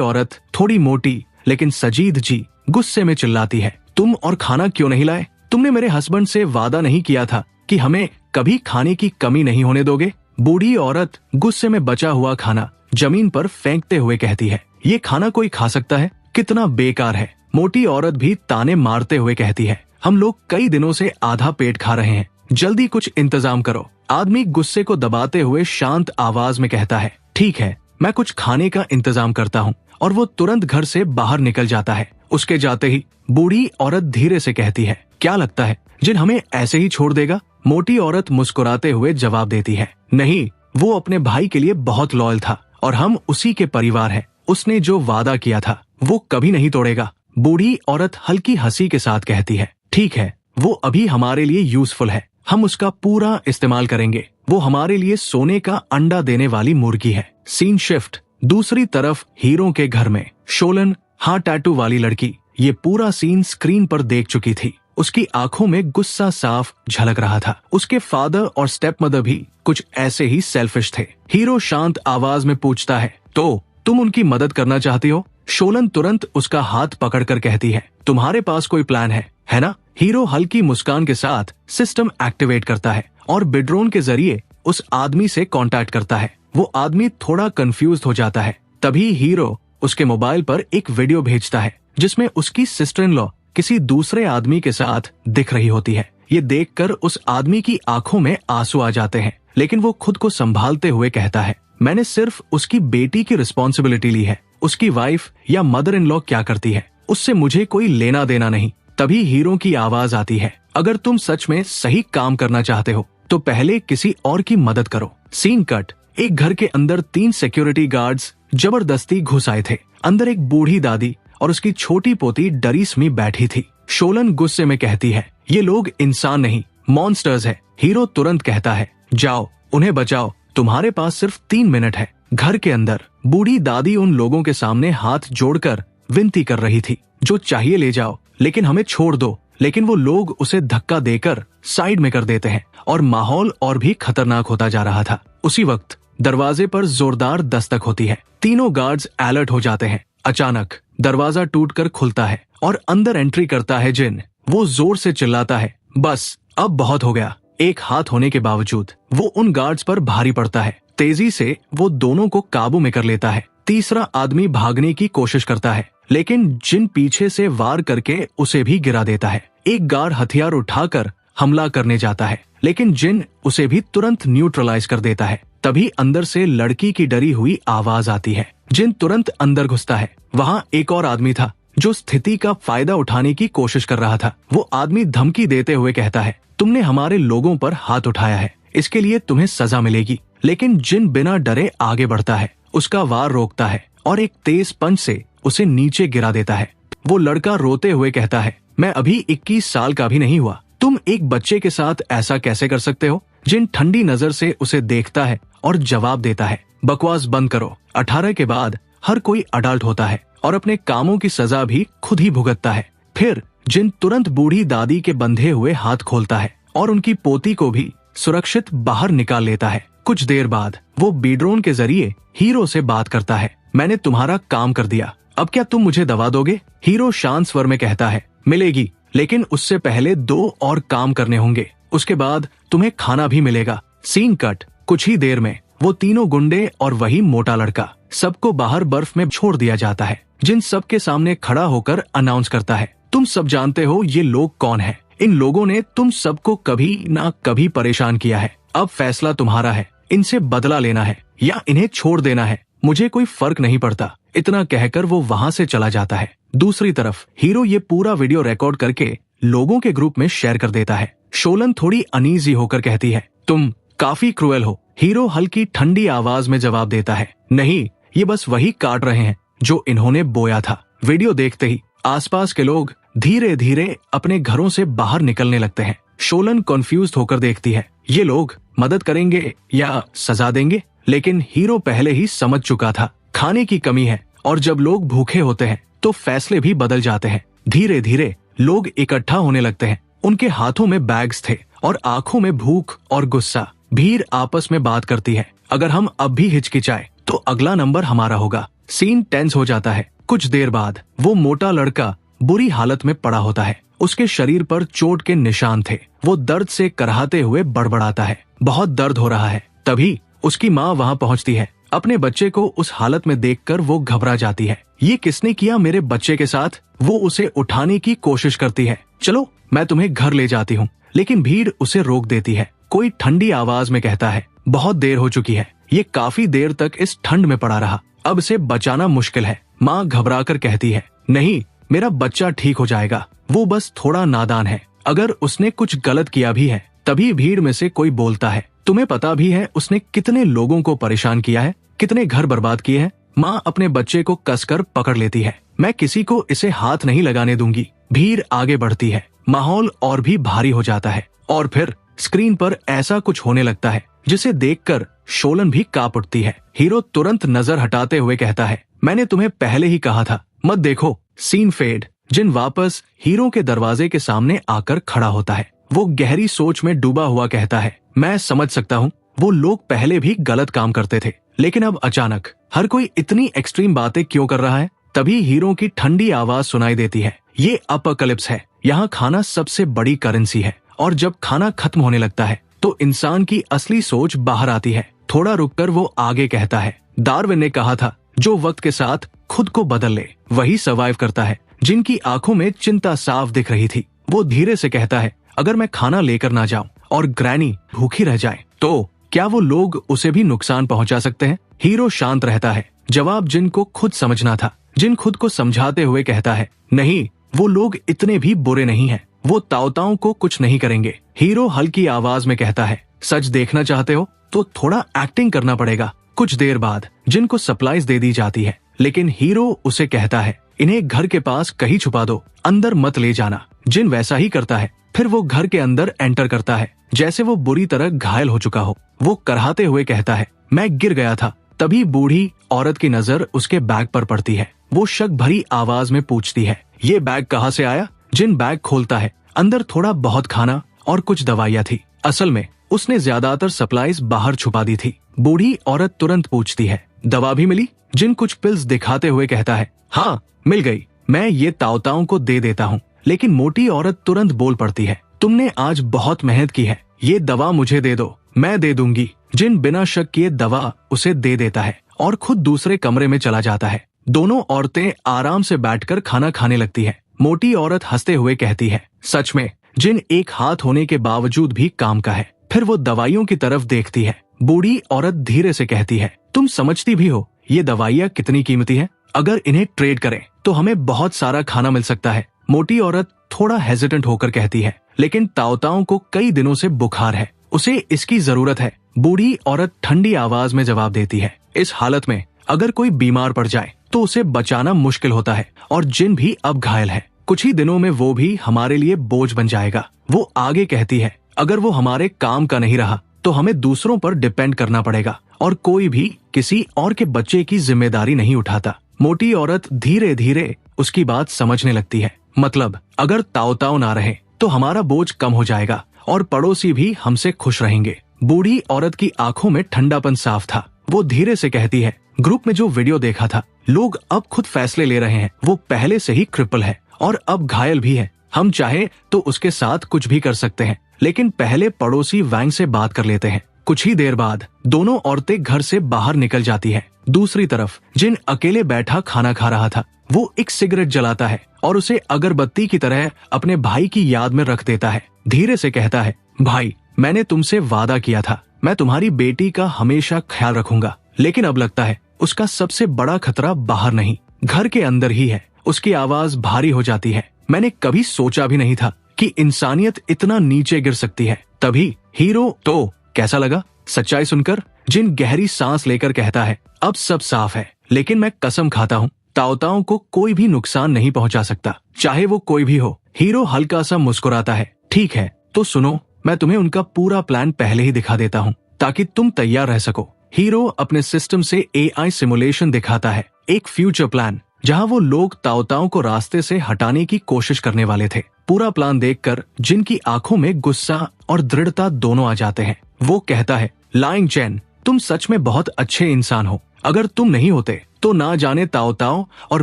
औरत, थोड़ी मोटी लेकिन सजीद जी, गुस्से में चिल्लाती है, तुम और खाना क्यों नहीं लाए? तुमने मेरे हस्बैंड से वादा नहीं किया था कि हमें कभी खाने की कमी नहीं होने दोगे? बूढ़ी औरत गुस्से में बचा हुआ खाना जमीन पर फेंकते हुए कहती है, ये खाना कोई खा सकता है? कितना बेकार है। मोटी औरत भी ताने मारते हुए कहती है, हम लोग कई दिनों से आधा पेट खा रहे हैं, जल्दी कुछ इंतजाम करो। आदमी गुस्से को दबाते हुए शांत आवाज में कहता है, ठीक है, मैं कुछ खाने का इंतजाम करता हूँ, और वो तुरंत घर से बाहर निकल जाता है। उसके जाते ही बूढ़ी औरत धीरे से कहती है, क्या लगता है जिन हमें ऐसे ही छोड़ देगा? मोटी औरत मुस्कुराते हुए जवाब देती है, नहीं, वो अपने भाई के लिए बहुत लॉयल था और हम उसी के परिवार हैं। उसने जो वादा किया था वो कभी नहीं तोड़ेगा। बूढ़ी औरत हल्की हंसी के साथ कहती है, ठीक है, वो अभी हमारे लिए यूजफुल है, हम उसका पूरा इस्तेमाल करेंगे। वो हमारे लिए सोने का अंडा देने वाली मुर्गी है। Scene shift. दूसरी तरफ हीरो के घर में शोलन, हाँ टैटू वाली लड़की, ये पूरा सीन स्क्रीन पर देख चुकी थी। उसकी आंखों में गुस्सा साफ झलक रहा था। उसके फादर और स्टेप मदर भी कुछ ऐसे ही सेल्फिश थे। हीरो शांत आवाज में पूछता है, तो तुम उनकी मदद करना चाहती हो? शोलन तुरंत उसका हाथ पकड़कर कहती है, तुम्हारे पास कोई प्लान है ना? हीरो हल्की मुस्कान के साथ सिस्टम एक्टिवेट करता है और बिड्रोन के जरिए उस आदमी से कांटेक्ट करता है। वो आदमी थोड़ा कंफ्यूज हो जाता है। तभी हीरो उसके मोबाइल पर एक वीडियो भेजता है जिसमें उसकी सिस्टर इन लॉ किसी दूसरे आदमी के साथ दिख रही होती है। ये देखकर उस आदमी की आंखों में आंसू आ जाते हैं, लेकिन वो खुद को संभालते हुए कहता है, मैंने सिर्फ उसकी बेटी की रिस्पॉन्सिबिलिटी ली है। उसकी वाइफ या मदर इन लॉ क्या करती है उससे मुझे कोई लेना देना नहीं। तभी हीरो की आवाज आती है, अगर तुम सच में सही काम करना चाहते हो तो पहले किसी और की मदद करो। Scene cut. एक घर के अंदर 3 सिक्योरिटी गार्ड्स जबरदस्ती घुस आए थे। अंदर एक बूढ़ी दादी और उसकी छोटी पोती डरीसमी बैठी थी। शोलन गुस्से में कहती है, ये लोग इंसान नहीं, मॉन्स्टर्स है। हीरो तुरंत कहता है, जाओ उन्हें बचाओ, तुम्हारे पास सिर्फ 3 मिनट है। घर के अंदर बूढ़ी दादी उन लोगों के सामने हाथ जोड़कर विनती कर रही थी, जो चाहिए ले जाओ, लेकिन हमें छोड़ दो। लेकिन वो लोग उसे धक्का देकर साइड में कर देते हैं और माहौल और भी खतरनाक होता जा रहा था। उसी वक्त दरवाजे पर जोरदार दस्तक होती है। तीनों गार्ड्स अलर्ट हो जाते हैं। अचानक दरवाजा टूटकर खुलता है और अंदर एंट्री करता है जिन। वो जोर से चिल्लाता है, बस अब बहुत हो गया। एक हाथ होने के बावजूद वो उन गार्ड्स पर भारी पड़ता है। तेजी से वो दोनों को काबू में कर लेता है। तीसरा आदमी भागने की कोशिश करता है, लेकिन जिन पीछे से वार करके उसे भी गिरा देता है। एक गार्ड हथियार उठाकर हमला करने जाता है, लेकिन जिन उसे भी तुरंत न्यूट्रलाइज कर देता है। तभी अंदर से लड़की की डरी हुई आवाज आती है। जिन तुरंत अंदर घुसता है। वहाँ एक और आदमी था जो स्थिति का फायदा उठाने की कोशिश कर रहा था। वो आदमी धमकी देते हुए कहता है, तुमने हमारे लोगों पर हाथ उठाया है, इसके लिए तुम्हें सजा मिलेगी। लेकिन जिन बिना डरे आगे बढ़ता है, उसका वार रोकता है और एक तेज पंच से उसे नीचे गिरा देता है। वो लड़का रोते हुए कहता है, मैं अभी 21 साल का भी नहीं हुआ, तुम एक बच्चे के साथ ऐसा कैसे कर सकते हो? जिन ठंडी नजर से उसे देखता है और जवाब देता है, बकवास बंद करो। 18 के बाद हर कोई अडल्ट होता है और अपने कामों की सजा भी खुद ही भुगतता है। फिर जिन तुरंत बूढ़ी दादी के बंधे हुए हाथ खोलता है और उनकी पोती को भी सुरक्षित बाहर निकाल लेता है। कुछ देर बाद वो बीड्रोन के जरिए हीरो से बात करता है, मैंने तुम्हारा काम कर दिया, अब क्या तुम मुझे दवा दोगे? हीरो शांत स्वर में कहता है, मिलेगी, लेकिन उससे पहले 2 और काम करने होंगे, उसके बाद तुम्हें खाना भी मिलेगा। Scene cut. कुछ ही देर में वो तीनों गुंडे और वही मोटा लड़का सबको बाहर बर्फ में छोड़ दिया जाता है। जिन सबके सामने खड़ा होकर अनाउंस करता है, तुम सब जानते हो ये लोग कौन हैं। इन लोगों ने तुम सबको कभी ना कभी परेशान किया है। अब फैसला तुम्हारा है, इनसे बदला लेना है या इन्हें छोड़ देना है, मुझे कोई फर्क नहीं पड़ता। इतना कहकर वो वहाँ से चला जाता है। दूसरी तरफ हीरो ये पूरा वीडियो रिकॉर्ड करके लोगों के ग्रुप में शेयर कर देता है। शोलन थोड़ी अनईजी होकर कहती है, तुम काफी क्रूएल हो। हीरो हल्की ठंडी आवाज में जवाब देता है, नहीं, ये बस वही काट रहे हैं जो इन्होंने बोया था। वीडियो देखते ही आसपास के लोग धीरे धीरे अपने घरों से बाहर निकलने लगते हैं। शोलन कॉन्फ्यूज्ड होकर देखती है, ये लोग मदद करेंगे या सजा देंगे? लेकिन हीरो पहले ही समझ चुका था, खाने की कमी है और जब लोग भूखे होते हैं तो फैसले भी बदल जाते हैं। धीरे धीरे लोग इकट्ठा होने लगते हैं। उनके हाथों में बैग्स थे और आंखों में भूख और गुस्सा। भीड़ आपस में बात करती है, अगर हम अब भी हिचकिचाए तो अगला नंबर हमारा होगा। सीन टेंस हो जाता है। कुछ देर बाद वो मोटा लड़का बुरी हालत में पड़ा होता है। उसके शरीर पर चोट के निशान थे। वो दर्द से कराहते हुए बड़बड़ाता है, बहुत दर्द हो रहा है। तभी उसकी माँ वहाँ पहुँचती है। अपने बच्चे को उस हालत में देखकर वो घबरा जाती है। ये किसने किया मेरे बच्चे के साथ? वो उसे उठाने की कोशिश करती है। चलो मैं तुम्हें घर ले जाती हूँ, लेकिन भीड़ उसे रोक देती है। कोई ठंडी आवाज में कहता है, बहुत देर हो चुकी है, ये काफी देर तक इस ठंड में पड़ा रहा, अब से बचाना मुश्किल है। माँ घबराकर कहती है, नहीं, मेरा बच्चा ठीक हो जाएगा, वो बस थोड़ा नादान है, अगर उसने कुछ गलत किया भी है। तभी भीड़ में से कोई बोलता है, तुम्हें पता भी है उसने कितने लोगों को परेशान किया है, कितने घर बर्बाद किए हैं? माँ अपने बच्चे को कसकर पकड़ लेती है, मैं किसी को इसे हाथ नहीं लगाने दूंगी। भीड़ आगे बढ़ती है, माहौल और भी भारी हो जाता है और फिर स्क्रीन पर ऐसा कुछ होने लगता है जिसे देखकर शोलन भी कांप उठती है। हीरो तुरंत नजर हटाते हुए कहता है, मैंने तुम्हें पहले ही कहा था, मत देखो। Scene fade. जिन वापस हीरो के दरवाजे के सामने आकर खड़ा होता है। वो गहरी सोच में डूबा हुआ कहता है, मैं समझ सकता हूँ, वो लोग पहले भी गलत काम करते थे, लेकिन अब अचानक हर कोई इतनी एक्सट्रीम बातें क्यों कर रहा है? तभी हीरो की ठंडी आवाज सुनाई देती है, ये अपोकलिप्स है, यहाँ खाना सबसे बड़ी करेंसी है और जब खाना खत्म होने लगता है तो इंसान की असली सोच बाहर आती है। थोड़ा रुककर वो आगे कहता है, डार्विन ने कहा था, जो वक्त के साथ खुद को बदल ले वही सर्वाइव करता है। जिनकी आंखों में चिंता साफ दिख रही थी, वो धीरे से कहता है, अगर मैं खाना लेकर ना जाऊं और ग्रैनी भूखी रह जाए तो क्या वो लोग उसे भी नुकसान पहुंचा सकते हैं? हीरो शांत रहता है, जवाब जिनको खुद समझना था। जिन खुद को समझाते हुए कहता है, नहीं, वो लोग इतने भी बुरे नहीं हैं, वो ताओताओं को कुछ नहीं करेंगे। हीरो हल्की आवाज में कहता है, सच देखना चाहते हो तो थोड़ा एक्टिंग करना पड़ेगा। कुछ देर बाद जिनको सप्लाईज दे दी जाती है, लेकिन हीरो उसे कहता है, इन्हें घर के पास कहीं छुपा दो, अंदर मत ले जाना। जिन वैसा ही करता है। फिर वो घर के अंदर एंटर करता है जैसे वो बुरी तरह घायल हो चुका हो। वो कराहते हुए कहता है, मैं गिर गया था। तभी बूढ़ी औरत की नजर उसके बैग पर पड़ती है। वो शक भरी आवाज में पूछती है, ये बैग कहाँ से आया? जिन बैग खोलता है, अंदर थोड़ा बहुत खाना और कुछ दवाइयाँ थी। असल में उसने ज्यादातर सप्लाईज बाहर छुपा दी थी। बूढ़ी औरत तुरंत पूछती है, दवा भी मिली? जिन कुछ पिल्स दिखाते हुए कहता है, हाँ मिल गई, मैं ये ताओताओं को दे देता हूँ। लेकिन मोटी औरत तुरंत बोल पड़ती है, तुमने आज बहुत मेहनत की है, ये दवा मुझे दे दो, मैं दे दूंगी। जिन बिना शक किए दवा उसे दे देता है और खुद दूसरे कमरे में चला जाता है। दोनों औरतें आराम से बैठकर खाना खाने लगती है। मोटी औरत हंसते हुए कहती है, सच में जिन एक हाथ होने के बावजूद भी काम का है। फिर वो दवाइयों की तरफ देखती है। बूढ़ी औरत धीरे से कहती है, तुम समझती भी हो ये दवाइयाँ कितनी कीमती है? अगर इन्हें ट्रेड करें तो हमें बहुत सारा खाना मिल सकता है। मोटी औरत थोड़ा हेजिटेंट होकर कहती है, लेकिन ताओताओं को कई दिनों से बुखार है, उसे इसकी जरूरत है। बूढ़ी औरत ठंडी आवाज में जवाब देती है, इस हालत में अगर कोई बीमार पड़ जाए तो उसे बचाना मुश्किल होता है और जिन भी अब घायल है, कुछ ही दिनों में वो भी हमारे लिए बोझ बन जाएगा। वो आगे कहती है, अगर वो हमारे काम का नहीं रहा तो हमें दूसरों पर डिपेंड करना पड़ेगा और कोई भी किसी और के बच्चे की जिम्मेदारी नहीं उठाता। मोटी औरत धीरे धीरे उसकी बात समझने लगती है, मतलब अगर ताओताओ ना रहे तो हमारा बोझ कम हो जाएगा और पड़ोसी भी हमसे खुश रहेंगे। बूढ़ी औरत की आंखों में ठंडापन साफ था। वो धीरे से कहती है, ग्रुप में जो वीडियो देखा था, लोग अब खुद फैसले ले रहे हैं। वो पहले से ही क्रिपल है और अब घायल भी है। हम चाहे तो उसके साथ कुछ भी कर सकते हैं, लेकिन पहले पड़ोसी वैंग से बात कर लेते हैं। कुछ ही देर बाद दोनों औरतें घर से बाहर निकल जाती है। दूसरी तरफ जिन अकेले बैठा खाना खा रहा था, वो एक सिगरेट जलाता है और उसे अगरबत्ती की तरह अपने भाई की याद में रख देता है। धीरे से कहता है, भाई, मैंने तुमसे वादा किया था, मैं तुम्हारी बेटी का हमेशा ख्याल रखूंगा, लेकिन अब लगता है उसका सबसे बड़ा खतरा बाहर नहीं, घर के अंदर ही है। उसकी आवाज भारी हो जाती है, मैंने कभी सोचा भी नहीं था कि इंसानियत इतना नीचे गिर सकती है। तभी हीरो, तो कैसा लगा सच्चाई सुनकर? जिन गहरी सांस लेकर कहता है, अब सब साफ है, लेकिन मैं कसम खाता हूँ ताओताओं को कोई भी नुकसान नहीं पहुंचा सकता, चाहे वो कोई भी हो। हीरो हल्का सा मुस्कुराता है, ठीक है, तो सुनो, मैं तुम्हें उनका पूरा प्लान पहले ही दिखा देता हूँ ताकि तुम तैयार रह सको। हीरो अपने सिस्टम से AI सिमुलेशन दिखाता है, एक फ्यूचर प्लान जहां वो लोग ताओताओ को रास्ते से हटाने की कोशिश करने वाले थे। पूरा प्लान देखकर जिनकी आंखों में गुस्सा और दृढ़ता दोनों आ जाते हैं। वो कहता है, लाइंग चैन, तुम सच में बहुत अच्छे इंसान हो। अगर तुम नहीं होते तो ना जाने ताओताओ और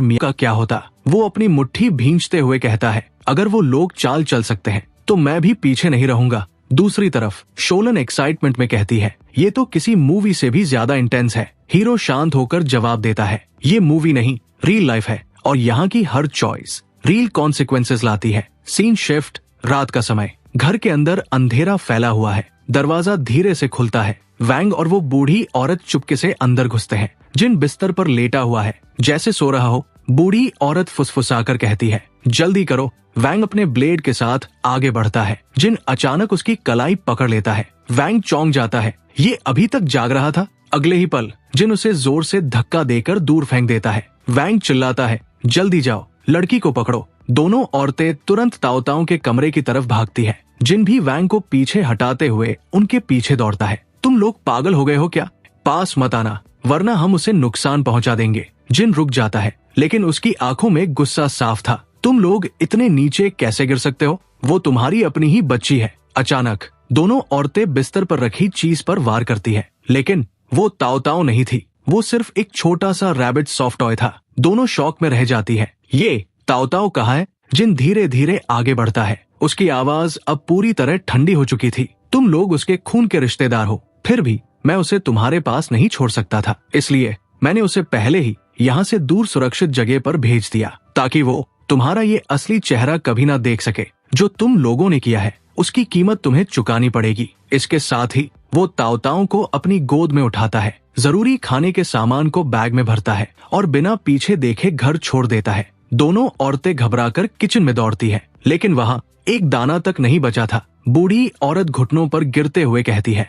मिया का क्या होता। वो अपनी मुट्ठी भींचते हुए कहता है, अगर वो लोग चाल चल सकते हैं तो मैं भी पीछे नहीं रहूंगा। दूसरी तरफ शोलन एक्साइटमेंट में कहती है, ये तो किसी मूवी से भी ज्यादा इंटेंस है। हीरो शांत होकर जवाब देता है, ये मूवी नहीं, रियल लाइफ है और यहाँ की हर चॉइस रियल कॉन्सिक्वेंसेस लाती है। सीन शिफ्ट, रात का समय। घर के अंदर अंधेरा फैला हुआ है। दरवाजा धीरे से खुलता है। वैंग और वो बूढ़ी औरत चुपके से अंदर घुसते हैं। जिन बिस्तर पर लेटा हुआ है जैसे सो रहा हो। बूढ़ी औरत फुसफुसाकर कहती है, जल्दी करो। वैंग अपने ब्लेड के साथ आगे बढ़ता है। जिन अचानक उसकी कलाई पकड़ लेता है। वैंग चौंक जाता है, ये अभी तक जाग रहा था। अगले ही पल जिन उसे जोर से धक्का देकर दूर फेंक देता है। वैंग चिल्लाता है, जल्दी जाओ, लड़की को पकड़ो। दोनों औरतें तुरंत ताओताओ के कमरे की तरफ भागती है। जिन भी वैंग को पीछे हटाते हुए उनके पीछे दौड़ता है। तुम लोग पागल हो गए हो क्या? पास मत आना वरना हम उसे नुकसान पहुंचा देंगे। जिन रुक जाता है लेकिन उसकी आंखों में गुस्सा साफ था। तुम लोग इतने नीचे कैसे गिर सकते हो? वो तुम्हारी अपनी ही बच्ची है। अचानक दोनों औरतें बिस्तर पर रखी चीज पर वार करती है, लेकिन वो ताओताओ नहीं थी। वो सिर्फ एक छोटा सा रैबिट सॉफ्ट टॉय था। दोनों शॉक में रह जाती है। ये ताओताओ कहाँ है? जिन धीरे धीरे आगे बढ़ता है। उसकी आवाज अब पूरी तरह ठंडी हो चुकी थी। तुम लोग उसके खून के रिश्तेदार हो, फिर भी मैं उसे तुम्हारे पास नहीं छोड़ सकता था। इसलिए मैंने उसे पहले ही यहाँ से दूर सुरक्षित जगह पर भेज दिया ताकि वो तुम्हारा ये असली चेहरा कभी ना देख सके। जो तुम लोगों ने किया है उसकी कीमत तुम्हें चुकानी पड़ेगी। इसके साथ ही वो ताओताओ को अपनी गोद में उठाता है, जरूरी खाने के सामान को बैग में भरता है और बिना पीछे देखे घर छोड़ देता है। दोनों औरतें घबराकर किचन में दौड़ती है, लेकिन वहाँ एक दाना तक नहीं बचा था। बूढ़ी औरत घुटनों पर गिरते हुए कहती है,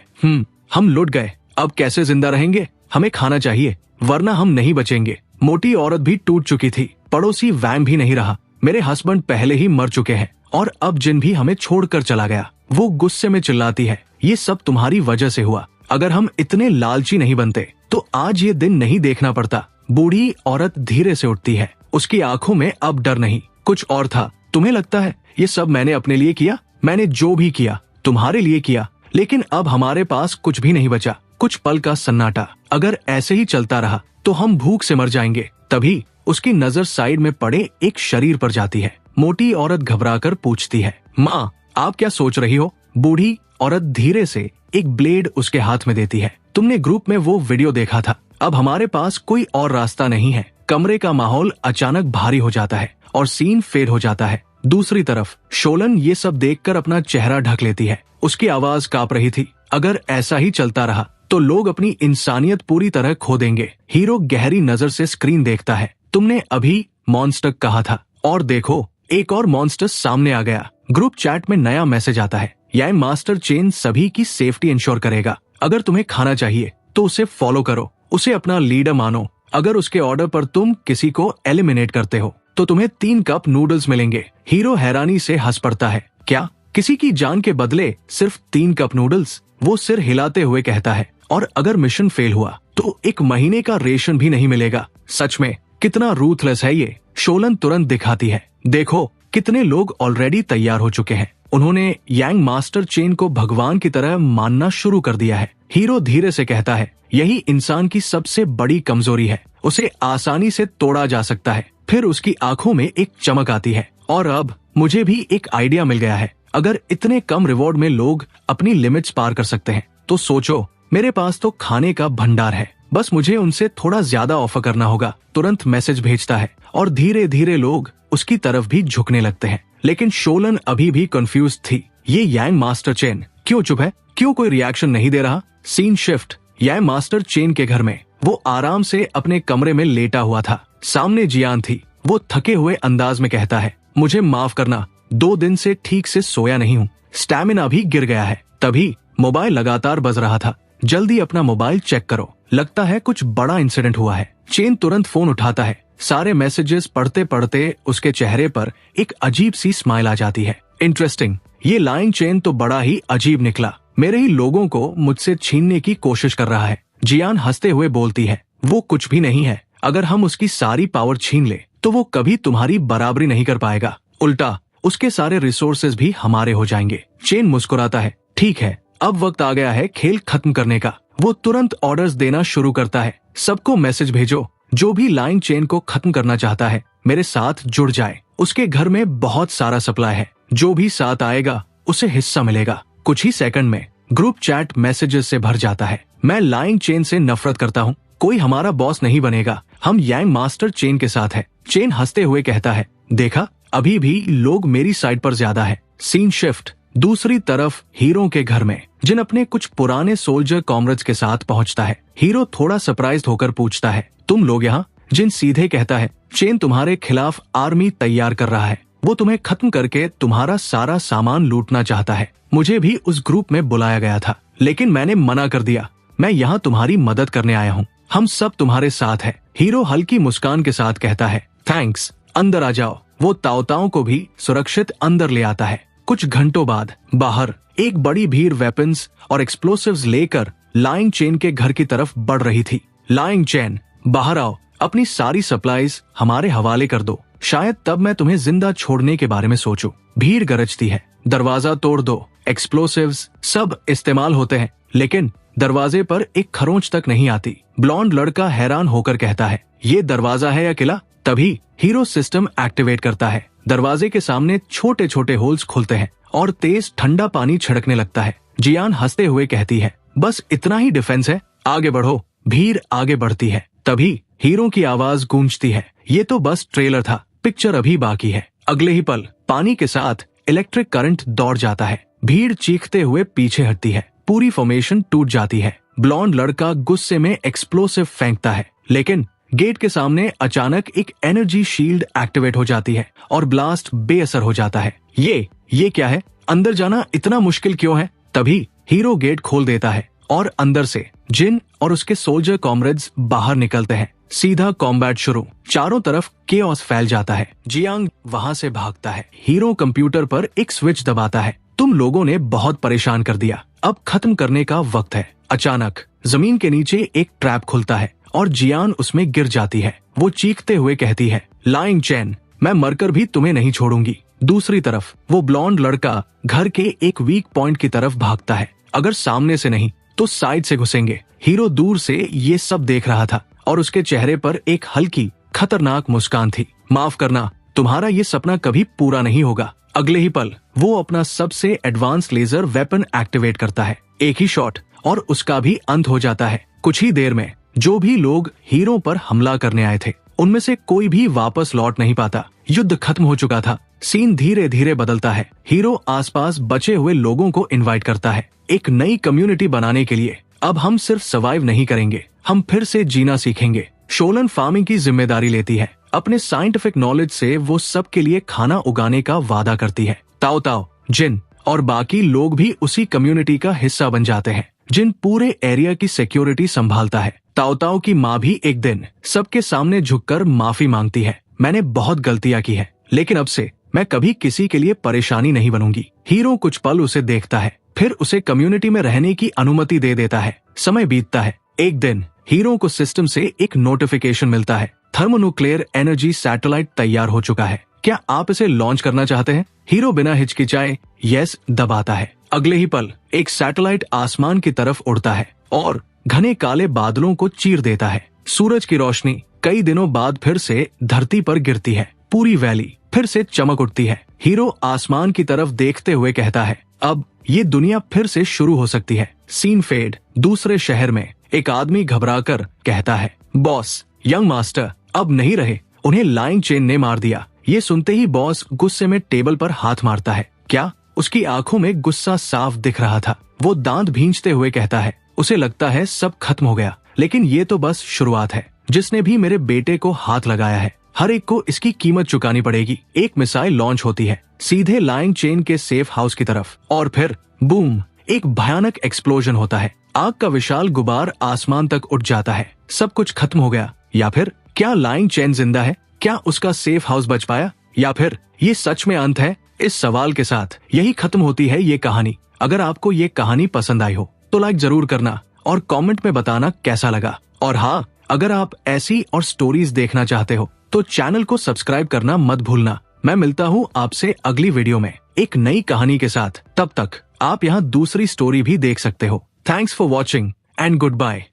हम लुट गए, अब कैसे जिंदा रहेंगे? हमें खाना चाहिए वरना हम नहीं बचेंगे। मोटी औरत भी टूट चुकी थी। पड़ोसी वैंग भी नहीं रहा। मेरे हस्बैंड पहले ही मर चुके हैं और अब जिन भी हमें छोड़कर चला गया। वो गुस्से में चिल्लाती है, ये सब तुम्हारी वजह से हुआ। अगर हम इतने लालची नहीं बनते तो आज ये दिन नहीं देखना पड़ता। बूढ़ी औरत धीरे से उठती है। उसकी आंखों में अब डर नहीं, कुछ और था। तुम्हें लगता है ये सब मैंने अपने लिए किया? मैंने जो भी किया तुम्हारे लिए किया, लेकिन अब हमारे पास कुछ भी नहीं बचा। कुछ पल का सन्नाटा। अगर ऐसे ही चलता रहा तो हम भूख से मर जाएंगे। तभी उसकी नजर साइड में पड़े एक शरीर पर जाती है। मोटी औरत घबराकर पूछती है, माँ आप क्या सोच रही हो? बूढ़ी औरत धीरे से एक ब्लेड उसके हाथ में देती है। तुमने ग्रुप में वो वीडियो देखा था, अब हमारे पास कोई और रास्ता नहीं है। कमरे का माहौल अचानक भारी हो जाता है और सीन फेड हो जाता है। दूसरी तरफ शोलन ये सब देखकर अपना चेहरा ढक लेती है। उसकी आवाज कांप रही थी। अगर ऐसा ही चलता रहा तो लोग अपनी इंसानियत पूरी तरह खो देंगे। हीरो गहरी नजर से स्क्रीन देखता है। तुमने अभी मॉन्स्टर कहा था और देखो एक और मॉन्स्टर सामने आ गया। ग्रुप चैट में नया मैसेज आता है, यह मास्टर चेन सभी की सेफ्टी इंश्योर करेगा। अगर तुम्हें खाना चाहिए तो उसे फॉलो करो, उसे अपना लीडर मानो। अगर उसके ऑर्डर पर तुम किसी को एलिमिनेट करते हो तो तुम्हें 3 कप नूडल्स मिलेंगे। हीरो हैरानी से हंस पड़ता है, क्या किसी की जान के बदले सिर्फ 3 कप नूडल्स? वो सिर हिलाते हुए कहता है, और अगर मिशन फेल हुआ तो 1 महीने का रेशन भी नहीं मिलेगा। सच में कितना रूथलेस है ये। शोलन तुरंत दिखाती है, देखो कितने लोग ऑलरेडी तैयार हो चुके हैं। उन्होंने यांग मास्टर चेन को भगवान की तरह मानना शुरू कर दिया है। हीरो धीरे से कहता है, यही इंसान की सबसे बड़ी कमजोरी है, उसे आसानी से तोड़ा जा सकता है। फिर उसकी आंखों में एक चमक आती है, और अब मुझे भी एक आइडिया मिल गया है। अगर इतने कम रिवॉर्ड में लोग अपनी लिमिट्स पार कर सकते हैं तो सोचो, मेरे पास तो खाने का भंडार है, बस मुझे उनसे थोड़ा ज्यादा ऑफर करना होगा। तुरंत मैसेज भेजता है और धीरे धीरे लोग उसकी तरफ भी झुकने लगते हैं। लेकिन शोलन अभी भी कंफ्यूज थी। ये यांग मास्टर चेन क्यों चुप है? क्यों कोई रिएक्शन नहीं दे रहा? सीन शिफ्ट, यांग मास्टर चेन के घर में। वो आराम से अपने कमरे में लेटा हुआ था। सामने जियान थी। वो थके हुए अंदाज में कहता है, मुझे माफ करना, 2 दिन से ठीक से सोया नहीं हूँ, स्टैमिना भी गिर गया है। तभी मोबाइल लगातार बज रहा था। जल्दी अपना मोबाइल चेक करो, लगता है कुछ बड़ा इंसिडेंट हुआ है। चेन तुरंत फोन उठाता है। सारे मैसेजेस पढ़ते पढ़ते उसके चेहरे पर एक अजीब सी स्माइल आ जाती है। इंटरेस्टिंग। ये लाइंग चेन तो बड़ा ही अजीब निकला। मेरे ही लोगों को मुझसे छीनने की कोशिश कर रहा है। जियान हंसते हुए बोलती है, वो कुछ भी नहीं है। अगर हम उसकी सारी पावर छीन ले तो वो कभी तुम्हारी बराबरी नहीं कर पाएगा। उल्टा उसके सारे रिसोर्सेज भी हमारे हो जाएंगे। चेन मुस्कुराता है, ठीक है, अब वक्त आ गया है खेल खत्म करने का। वो तुरंत ऑर्डर्स देना शुरू करता है। सबको मैसेज भेजो, जो भी लाइन चेन को खत्म करना चाहता है मेरे साथ जुड़ जाए। उसके घर में बहुत सारा सप्लाई है, जो भी साथ आएगा उसे हिस्सा मिलेगा। कुछ ही सेकंड में ग्रुप चैट मैसेजेस से भर जाता है। मैं लाइन चेन से नफरत करता हूँ, कोई हमारा बॉस नहीं बनेगा, हम यांग मास्टर चेन के साथ है। चेन हंसते हुए कहता है, देखा, अभी भी लोग मेरी साइड पर ज्यादा है। सीन शिफ्ट दूसरी तरफ हीरो के घर में, जिन अपने कुछ पुराने सोल्जर कॉमरेड्स के साथ पहुंचता है। हीरो थोड़ा सरप्राइज्ड होकर पूछता है, तुम लोग यहाँ? जिन सीधे कहता है, चेन तुम्हारे खिलाफ आर्मी तैयार कर रहा है, वो तुम्हें खत्म करके तुम्हारा सारा सामान लूटना चाहता है। मुझे भी उस ग्रुप में बुलाया गया था, लेकिन मैंने मना कर दिया। मैं यहाँ तुम्हारी मदद करने आया हूँ, हम सब तुम्हारे साथ है। हीरो हल्की मुस्कान के साथ कहता है, थैंक्स, अंदर आ जाओ। वो ताओताओ को भी सुरक्षित अंदर ले आता है। कुछ घंटों बाद बाहर एक बड़ी भीड़ वेपन्स और एक्सप्लोसिव्स लेकर लाइंग चेन के घर की तरफ बढ़ रही थी। लाइंग चेन, बाहर आओ, अपनी सारी सप्लाईज हमारे हवाले कर दो, शायद तब मैं तुम्हें जिंदा छोड़ने के बारे में सोचूं। भीड़ गरजती है, दरवाजा तोड़ दो। एक्सप्लोसिव्स सब इस्तेमाल होते हैं, लेकिन दरवाजे पर एक खरोंच तक नहीं आती। ब्लॉन्ड लड़का हैरान होकर कहता है, ये दरवाजा है या किला? तभी हीरो सिस्टम एक्टिवेट करता है। दरवाजे के सामने छोटे छोटे होल्स खुलते हैं और तेज ठंडा पानी छिड़कने लगता है। जियान हंसते हुए कहती है, बस इतना ही डिफेंस है, आगे बढ़ो। भीड़ आगे बढ़ती है। तभी हीरो की आवाज गूंजती है, ये तो बस ट्रेलर था, पिक्चर अभी बाकी है। अगले ही पल पानी के साथ इलेक्ट्रिक करंट दौड़ जाता है। भीड़ चीखते हुए पीछे हटती है, पूरी फॉर्मेशन टूट जाती है। ब्लॉन्ड लड़का गुस्से में एक्सप्लोसिव फेंकता है, लेकिन गेट के सामने अचानक एक एनर्जी शील्ड एक्टिवेट हो जाती है और ब्लास्ट बेअसर हो जाता है। ये क्या है? अंदर जाना इतना मुश्किल क्यों है? तभी हीरो गेट खोल देता है और अंदर से जिन और उसके सोल्जर कॉमरेड्स बाहर निकलते हैं। सीधा कॉम्बैट शुरू। चारों तरफ केओस फैल जाता है। जियांग वहां से भागता है। हीरो कंप्यूटर पर एक स्विच दबाता है, तुम लोगों ने बहुत परेशान कर दिया, अब खत्म करने का वक्त है। अचानक जमीन के नीचे एक ट्रैप खुलता है और जियान उसमें गिर जाती है। वो चीखते हुए कहती है, लाइंग चेन, मैं मरकर भी तुम्हें नहीं छोड़ूंगी। दूसरी तरफ वो ब्लॉन्ड लड़का घर के एक वीक पॉइंट की तरफ भागता है। अगर सामने से नहीं तो साइड से घुसेंगे। हीरो दूर से ये सब देख रहा था और उसके चेहरे पर एक हल्की खतरनाक मुस्कान थी। माफ करना, तुम्हारा ये सपना कभी पूरा नहीं होगा। अगले ही पल वो अपना सबसे एडवांस लेजर वेपन एक्टिवेट करता है। एक ही शॉट और उसका भी अंत हो जाता है। कुछ ही देर में जो भी लोग हीरो पर हमला करने आए थे उनमें से कोई भी वापस लौट नहीं पाता। युद्ध खत्म हो चुका था। सीन धीरे धीरे बदलता है। हीरो आसपास बचे हुए लोगों को इनवाइट करता है एक नई कम्युनिटी बनाने के लिए। अब हम सिर्फ सर्वाइव नहीं करेंगे, हम फिर से जीना सीखेंगे। शोलन फार्मिंग की जिम्मेदारी लेती है। अपने साइंटिफिक नॉलेज से वो सबके लिए खाना उगाने का वादा करती है। ताओताओ, जिन और बाकी लोग भी उसी कम्युनिटी का हिस्सा बन जाते हैं। जिन पूरे एरिया की सिक्योरिटी संभालता है। ताओताओ की माँ भी एक दिन सबके सामने झुककर माफी मांगती है, मैंने बहुत गलतियां की है, लेकिन अब से मैं कभी किसी के लिए परेशानी नहीं बनूंगी। हीरो कुछ पल उसे देखता है, फिर उसे कम्युनिटी में रहने की अनुमति दे देता है। समय बीतता है। एक दिन हीरो को सिस्टम से एक नोटिफिकेशन मिलता है, थर्मोन्यूक्लियर एनर्जी सैटेलाइट तैयार हो चुका है, क्या आप इसे लॉन्च करना चाहते हैं? हीरो बिना हिचकिचाए यस दबाता है। अगले ही पल एक सैटेलाइट आसमान की तरफ उड़ता है और घने काले बादलों को चीर देता है। सूरज की रोशनी कई दिनों बाद फिर से धरती पर गिरती है। पूरी वैली फिर से चमक उठती है। हीरो आसमान की तरफ देखते हुए कहता है, अब ये दुनिया फिर से शुरू हो सकती है। Scene fade. दूसरे शहर में एक आदमी घबराकर कहता है, बॉस, यंग मास्टर अब नहीं रहे, उन्हें लाइंग चेन ने मार दिया। ये सुनते ही बॉस गुस्से में टेबल पर हाथ मारता है। क्या? उसकी आंखों में गुस्सा साफ दिख रहा था। वो दांत भींचते हुए कहता है, उसे लगता है सब खत्म हो गया, लेकिन ये तो बस शुरुआत है। जिसने भी मेरे बेटे को हाथ लगाया है, हर एक को इसकी कीमत चुकानी पड़ेगी। एक मिसाइल लॉन्च होती है सीधे लाइंग चेन के सेफ हाउस की तरफ और फिर बूम, एक भयानक एक्सप्लोजन होता है। आग का विशाल गुबार आसमान तक उठ जाता है। सब कुछ खत्म हो गया, या फिर क्या लाइंग चेन जिंदा है? क्या उसका सेफ हाउस बच पाया, या फिर ये सच में अंत है? इस सवाल के साथ यही खत्म होती है ये कहानी। अगर आपको ये कहानी पसंद आई हो तो लाइक जरूर करना और कमेंट में बताना कैसा लगा। और हाँ, अगर आप ऐसी और स्टोरीज देखना चाहते हो तो चैनल को सब्सक्राइब करना मत भूलना। मैं मिलता हूँ आपसे अगली वीडियो में एक नई कहानी के साथ। तब तक आप यहाँ दूसरी स्टोरी भी देख सकते हो। Thanks for watching and good bye.